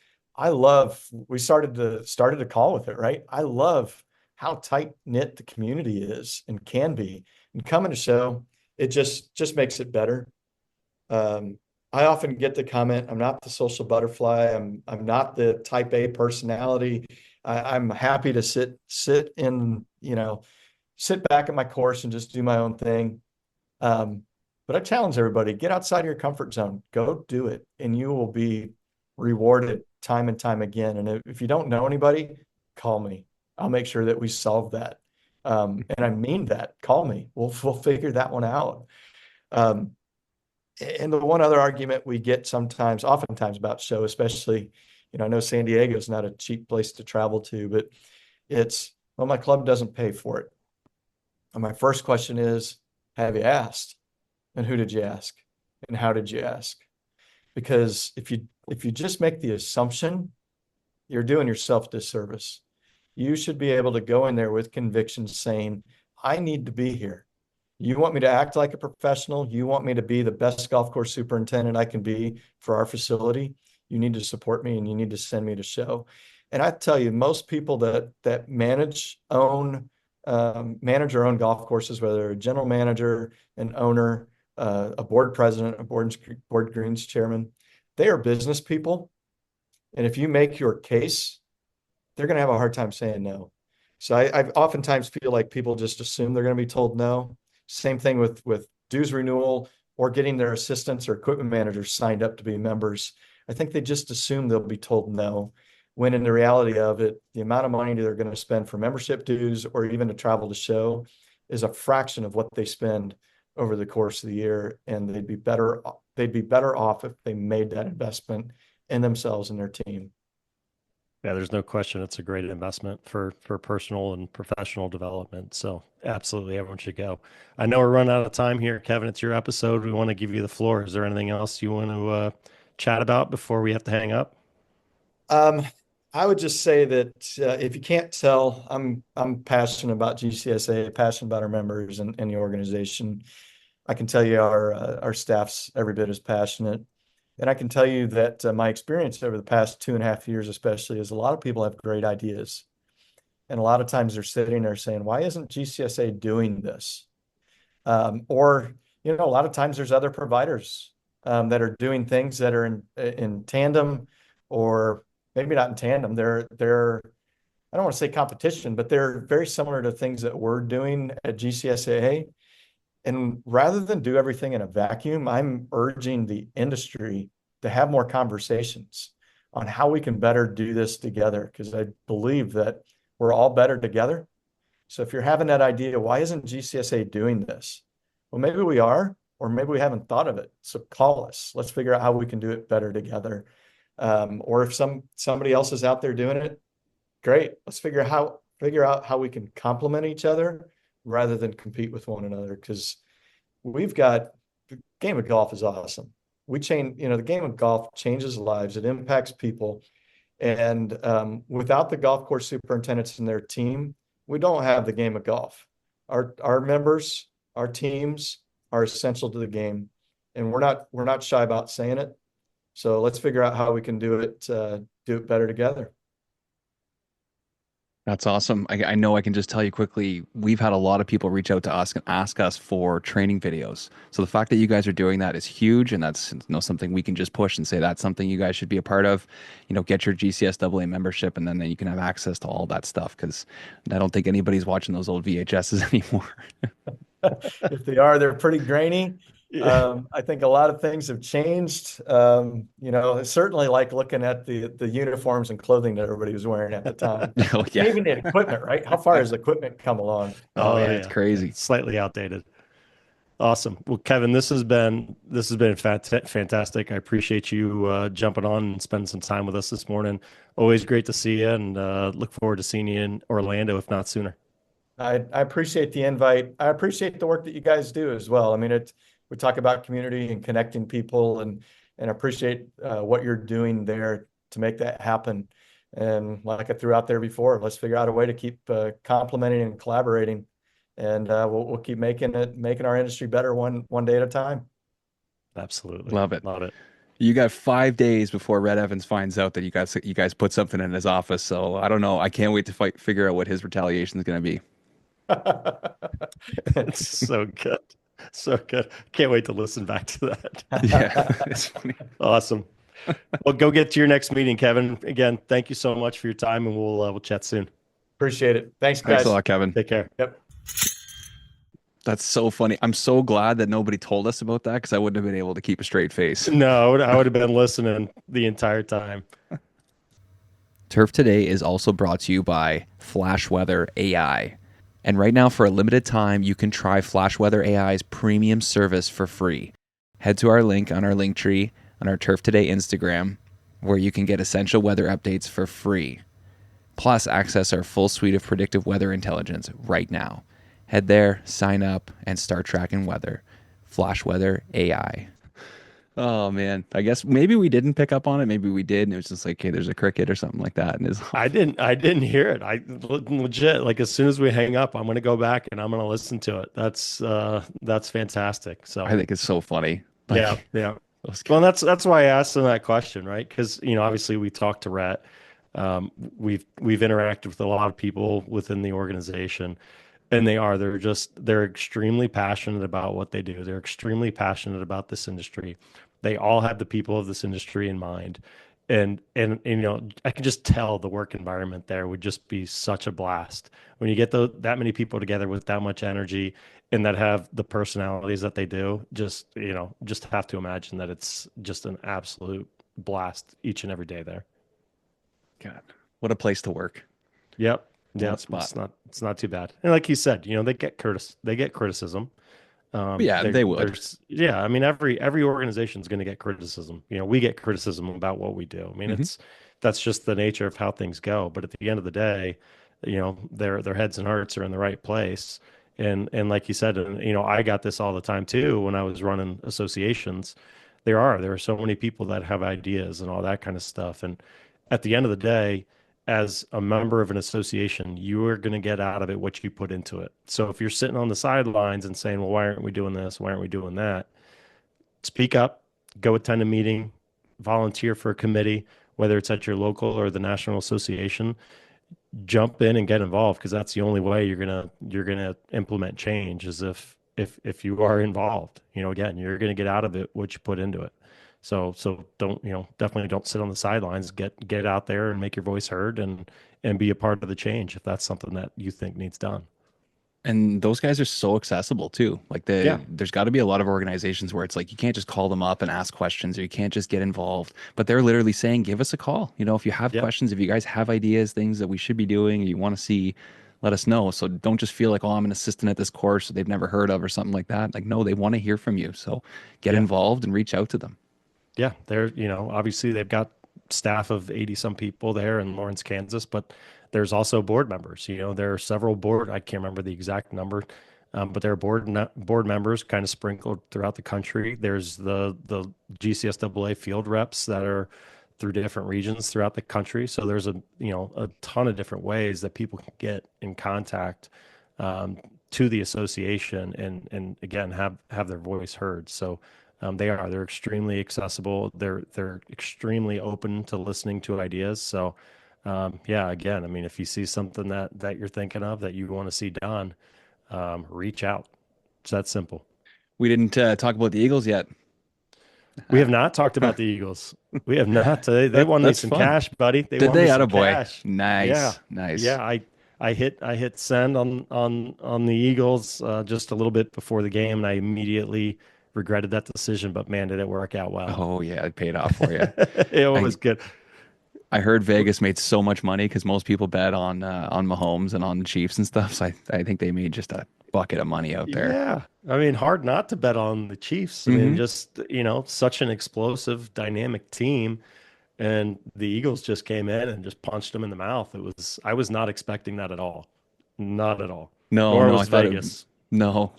we started to call with it, right? I love how tight knit the community is and can be, and coming to show, it just makes it better. I often get the comment, I'm not the social butterfly. I'm not the type A personality. I'm happy to sit back at my course and just do my own thing. But I challenge everybody, get outside of your comfort zone, go do it, and you will be rewarded time and time again. And if you don't know anybody, call me. I'll make sure that we solve that. And I mean that. Call me. We'll figure that one out. And the one other argument we get oftentimes about show, especially, I know San Diego is not a cheap place to travel to, but it's, well, my club doesn't pay for it. And my first question is, have you asked? And who did you ask? And how did you ask? Because if you just make the assumption, you're doing yourself a disservice. You should be able to go in there with conviction saying, I need to be here. You want me to act like a professional? You want me to be the best golf course superintendent I can be for our facility? You need to support me, and you need to send me to show. And I tell you, most people that manage or own golf courses, whether they're a general manager, an owner, a board president, a board greens chairman, they are business people. And if you make your case, they're going to have a hard time saying no. So I oftentimes feel like people just assume they're going to be told no. Same thing with dues renewal or getting their assistants or equipment managers signed up to be members. I think they just assume they'll be told no, when in the reality of it, the amount of money they're going to spend for membership dues or even to travel to show is a fraction of what they spend over the course of the year. And they'd be better off if they made that investment in themselves and their team.
Yeah, there's no question. It's a great investment for personal and professional development. So absolutely, everyone should go. I know we're running out of time here, Kevin. It's your episode. We want to give you the floor. Is there anything else you want to chat about before we have to hang up?
I would just say that if you can't tell, I'm passionate about GCSA, passionate about our members and the organization. I can tell you our staff's every bit as passionate. And I can tell you that my experience over the past 2.5 years, especially, is a lot of people have great ideas. And a lot of times they're sitting there saying, why isn't GCSA doing this? Or, a lot of times there's other providers that are doing things that are in tandem, or maybe not in tandem. They're I don't want to say competition, but they're very similar to things that we're doing at GCSAA. And rather than do everything in a vacuum, I'm urging the industry to have more conversations on how we can better do this together, because I believe that we're all better together. So if you're having that idea, why isn't GCSA doing this? Well, maybe we are, or maybe we haven't thought of it. So call us. Let's figure out how we can do it better together. Or if somebody else is out there doing it, great. Let's figure out how we can complement each other rather than compete with one another. Because the game of golf is awesome. The game of golf changes lives. It impacts people. And without the golf course superintendents and their team, we don't have the game of golf. Our members, our teams are essential to the game, and we're not shy about saying it. So let's figure out how we can do it better together.
That's awesome. I know I can just tell you quickly, we've had a lot of people reach out to us and ask us for training videos. So the fact that you guys are doing that is huge, and that's something we can just push and say that's something you guys should be a part of. Get your GCSAA membership, and then you can have access to all that stuff, because I don't think anybody's watching those old VHSs anymore.
If they are, they're pretty grainy. I think a lot of things have changed. It's certainly like looking at the uniforms and clothing that everybody was wearing at the time.
Oh, yeah.
Even the equipment, right? How far has the equipment come along?
Oh, yeah, it's crazy.
It's slightly outdated. Awesome. Well, Kevin, this has been fantastic. I appreciate you jumping on and spending some time with us this morning. Always great to see you, and look forward to seeing you in Orlando, if not sooner.
I appreciate the invite. I appreciate the work that you guys do as well. I mean, we talk about community and connecting people, and appreciate what you're doing there to make that happen. And like I threw out there before, let's figure out a way to keep complementing and collaborating, and we'll keep making our industry better one day at a time.
Absolutely.
Love it.
Love it.
You got 5 days before Red Evans finds out that you guys put something in his office. So I don't know. I can't wait to figure out what his retaliation is going to be.
It's so good. So good. Can't wait to listen back to that.
Yeah, it's funny.
Awesome. Well, go get to your next meeting, Kevin. Again, thank you so much for your time, and we'll chat soon.
Appreciate it. Thanks, guys.
Thanks a lot, Kevin.
Take care.
Yep.
That's so funny. I'm so glad that nobody told us about that, because I wouldn't have been able to keep a straight face.
No, I would have been listening the entire time.
Turf Today is also brought to you by Flash Weather AI. And right now, for a limited time, you can try Flash Weather AI's premium service for free. Head to our link on our link tree on our Turf Today Instagram, where you can get essential weather updates for free. Plus, access our full suite of predictive weather intelligence right now. Head there, sign up, and start tracking weather. Flash Weather AI. Oh, man. I guess maybe we didn't pick up on it. Maybe we did. And it was just like, hey, there's a cricket or something like that. And
I didn't hear it. I legit, like, as soon as we hang up, I'm going to go back and I'm going to listen to it. That's fantastic. So
I think it's so funny. Like,
yeah. Well, that's why I asked them that question, right? Because, obviously we talked to Rhett. We've interacted with a lot of people within the organization, and they're extremely passionate about what they do. They're extremely passionate about this industry. They all have the people of this industry in mind. And I can just tell the work environment there would just be such a blast when you get that many people together with that much energy and that have the personalities that they do. Just have to imagine that it's just an absolute blast each and every day there.
God, what a place to work.
Yep. Yeah, it's not too bad. And like you said, they get criticism.
Yeah, they would.
Yeah, I mean, every organization is going to get criticism. We get criticism about what we do. I mean, that's just the nature of how things go. But at the end of the day, their heads and hearts are in the right place. And like you said, I got this all the time too when I was running associations. There are so many people that have ideas and all that kind of stuff. And at the end of the day, as a member of an association, you are going to get out of it what you put into it. So if you're sitting on the sidelines and saying, well, why aren't we doing this? Why aren't we doing that? Speak up, go attend a meeting, volunteer for a committee, whether it's at your local or the national association. Jump in and get involved, because that's the only way you're gonna implement change, is if you are involved. Again, you're gonna get out of it what you put into it. So don't, definitely don't sit on the sidelines. Get out there and make your voice heard, and be a part of the change if that's something that you think needs done.
And those guys are so accessible too. Like
Yeah.
there's got to be a lot of organizations where it's like you can't just call them up and ask questions, or you can't just get involved. But they're literally saying, give us a call. If you have
Yeah.
questions, if you guys have ideas, things that we should be doing, you want to see, let us know. So don't just feel like, oh, I'm an assistant at this course that they've never heard of or something like that. Like, no, they want to hear from you. So get
Yeah.
involved and reach out to them.
Yeah, they're, obviously they've got staff of 80 some people there in Lawrence, Kansas, but there's also board members. There are several I can't remember the exact number, but there are board members kind of sprinkled throughout the country. There's the GCSAA field reps that are through different regions throughout the country. So there's a ton of different ways that people can get in contact to the association, and again have their voice heard. So they're extremely accessible. They're extremely open to listening to ideas. So again, I mean, if you see something that you're thinking of that you want to see done, reach out. It's that simple.
We didn't talk about the Eagles yet.
We have not talked about the Eagles. We have not. They won me
That's
some
fun.
cash, buddy. They
Did
won me
they?
some
Attaboy.
cash.
Nice.
Yeah.
Nice.
Yeah, I hit send on the Eagles just a little bit before the game, and I immediately regretted that decision. But man, did it work out well.
Oh yeah, it paid off for you.
It was good.
I heard Vegas made so much money because most people bet on Mahomes and on the Chiefs and stuff. So I think they made just a bucket of money out there.
Yeah. I mean, hard not to bet on the Chiefs. I mean, just, such an explosive, dynamic team. And the Eagles just came in and just punched them in the mouth. I was not expecting that at all. Not at all. Nor
No,
was
I thought
Vegas.
no.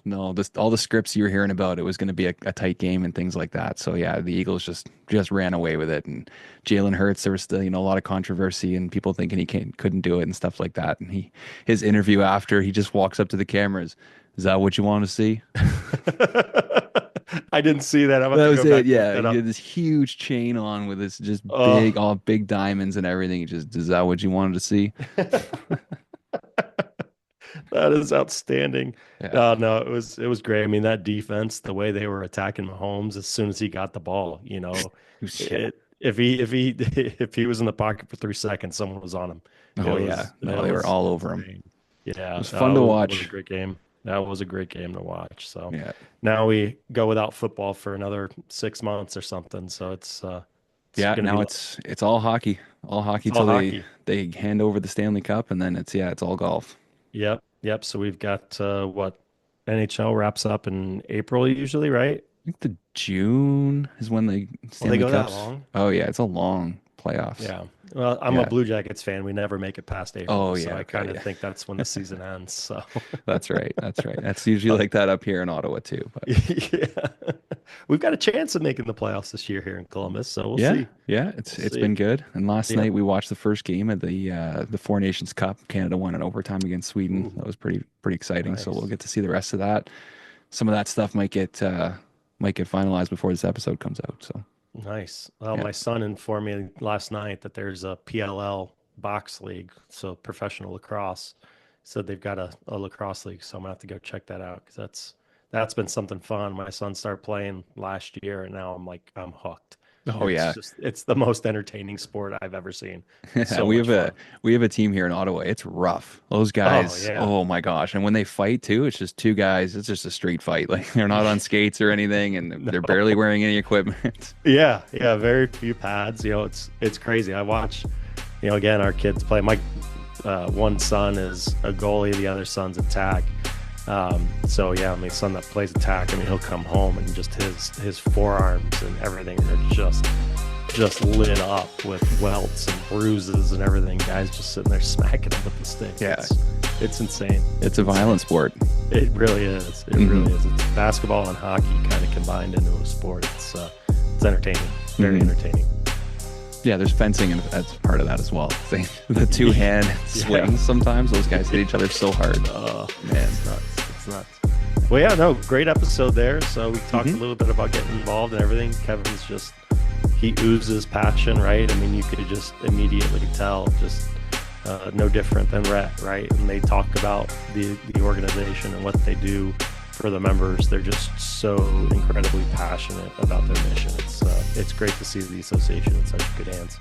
All the scripts you were hearing about, it was going to be a tight game and things like that. So yeah, the Eagles just ran away with it. And Jalen Hurts, there was still, a lot of controversy and people thinking he couldn't do it and stuff like that. And his interview after, he just walks up to the cameras. Is that what you want to see?
I didn't see that.
That was it. Yeah, he had this huge chain on with this just big diamonds and everything. Is that what you wanted to see?
That is outstanding.
Yeah.
No, it was great. I mean, that defense, the way they were attacking Mahomes as soon as he got the ball, if he was in the pocket for 3 seconds, someone was on him.
They were all over him.
Yeah,
it was fun to watch.
It was a great game. That was a great game to watch. So
yeah.
Now we go without football for another 6 months or something. So it's
it's all hockey, till they hand over the Stanley Cup, and then it's all golf.
Yep. So we've got NHL wraps up in April usually, right?
I think the June is when the Stanley
they go
Cups.
that long?
Oh yeah, it's a long playoffs.
Yeah. Well, I'm a Blue Jackets fan. We never make it past April.
Oh,
so
yeah,
I kind of
yeah.
think that's when the season ends. So
That's right. That's usually like that up here in Ottawa too. But
yeah, we've got a chance of making the playoffs this year here in Columbus. So we'll see.
Yeah, it's been good. And last night we watched the first game of the Four Nations Cup. Canada won in overtime against Sweden. That was pretty exciting.
Nice.
So we'll get to see the rest of that. Some of that stuff might get finalized before this episode comes out. So
Nice. Well,
Yeah.
my son informed me last night that there's a PLL box league, so professional lacrosse. Said they've got a lacrosse league, so I'm gonna have to go check that out because that's been something fun. My son started playing last year, and now I'm hooked.
Oh yeah,
It's the most entertaining sport I've ever seen. So
we
much
have
fun.
we have a team here in Ottawa. It's rough. Those guys.
yeah.
Oh my gosh! And when they fight too, it's just two guys. It's just a street fight. Like they're not on skates or anything, and they're barely wearing any equipment.
Yeah, very few pads. It's crazy. I watch, again, our kids play. My one son is a goalie, the other son's attack. So yeah, my son that plays attack, he'll come home and just his forearms and everything are just lit up with welts and bruises and everything. Guys just sitting there smacking him with the stick.
Yeah.
It's insane.
It's a violent sport.
It really is. It really is. It's basketball and hockey kind of combined into a sport. It's entertaining. Very entertaining.
Yeah, there's fencing, and that's part of that as well. The two-hand swings. Sometimes those guys hit each other so hard.
Oh man, it's nuts. Well, yeah, no, great episode there. So we talked a little bit about getting involved and everything. Kevin's he oozes passion, right? I mean, you could just immediately tell, just no different than Rhett, right? And they talk about the organization and what they do for the members. They're just so incredibly passionate about their mission. It's great to see the association in such good hands.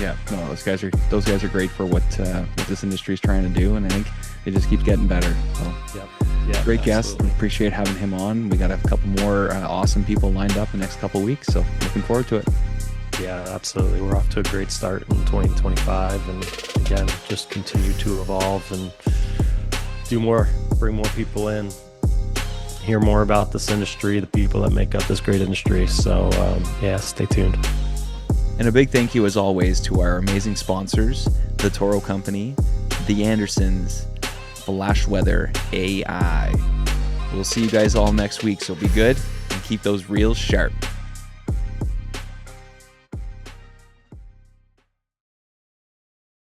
Yeah, no, those guys are great for what this industry is trying to do, and I think it just keeps getting better. So,
yeah,
great
absolutely.
guest. Appreciate having him on. We got a couple more awesome people lined up the next couple weeks, so looking forward to it.
Yeah, absolutely. We're off to a great start in 2025, and again, just continue to evolve and do more, bring more people in, hear more about this industry, the people that make up this great industry. So yeah, stay tuned.
And a big thank you, as always, to our amazing sponsors, the Toro Company, the Andersons, Flash Weather AI. We'll see you guys all next week, so be good and keep those reels sharp.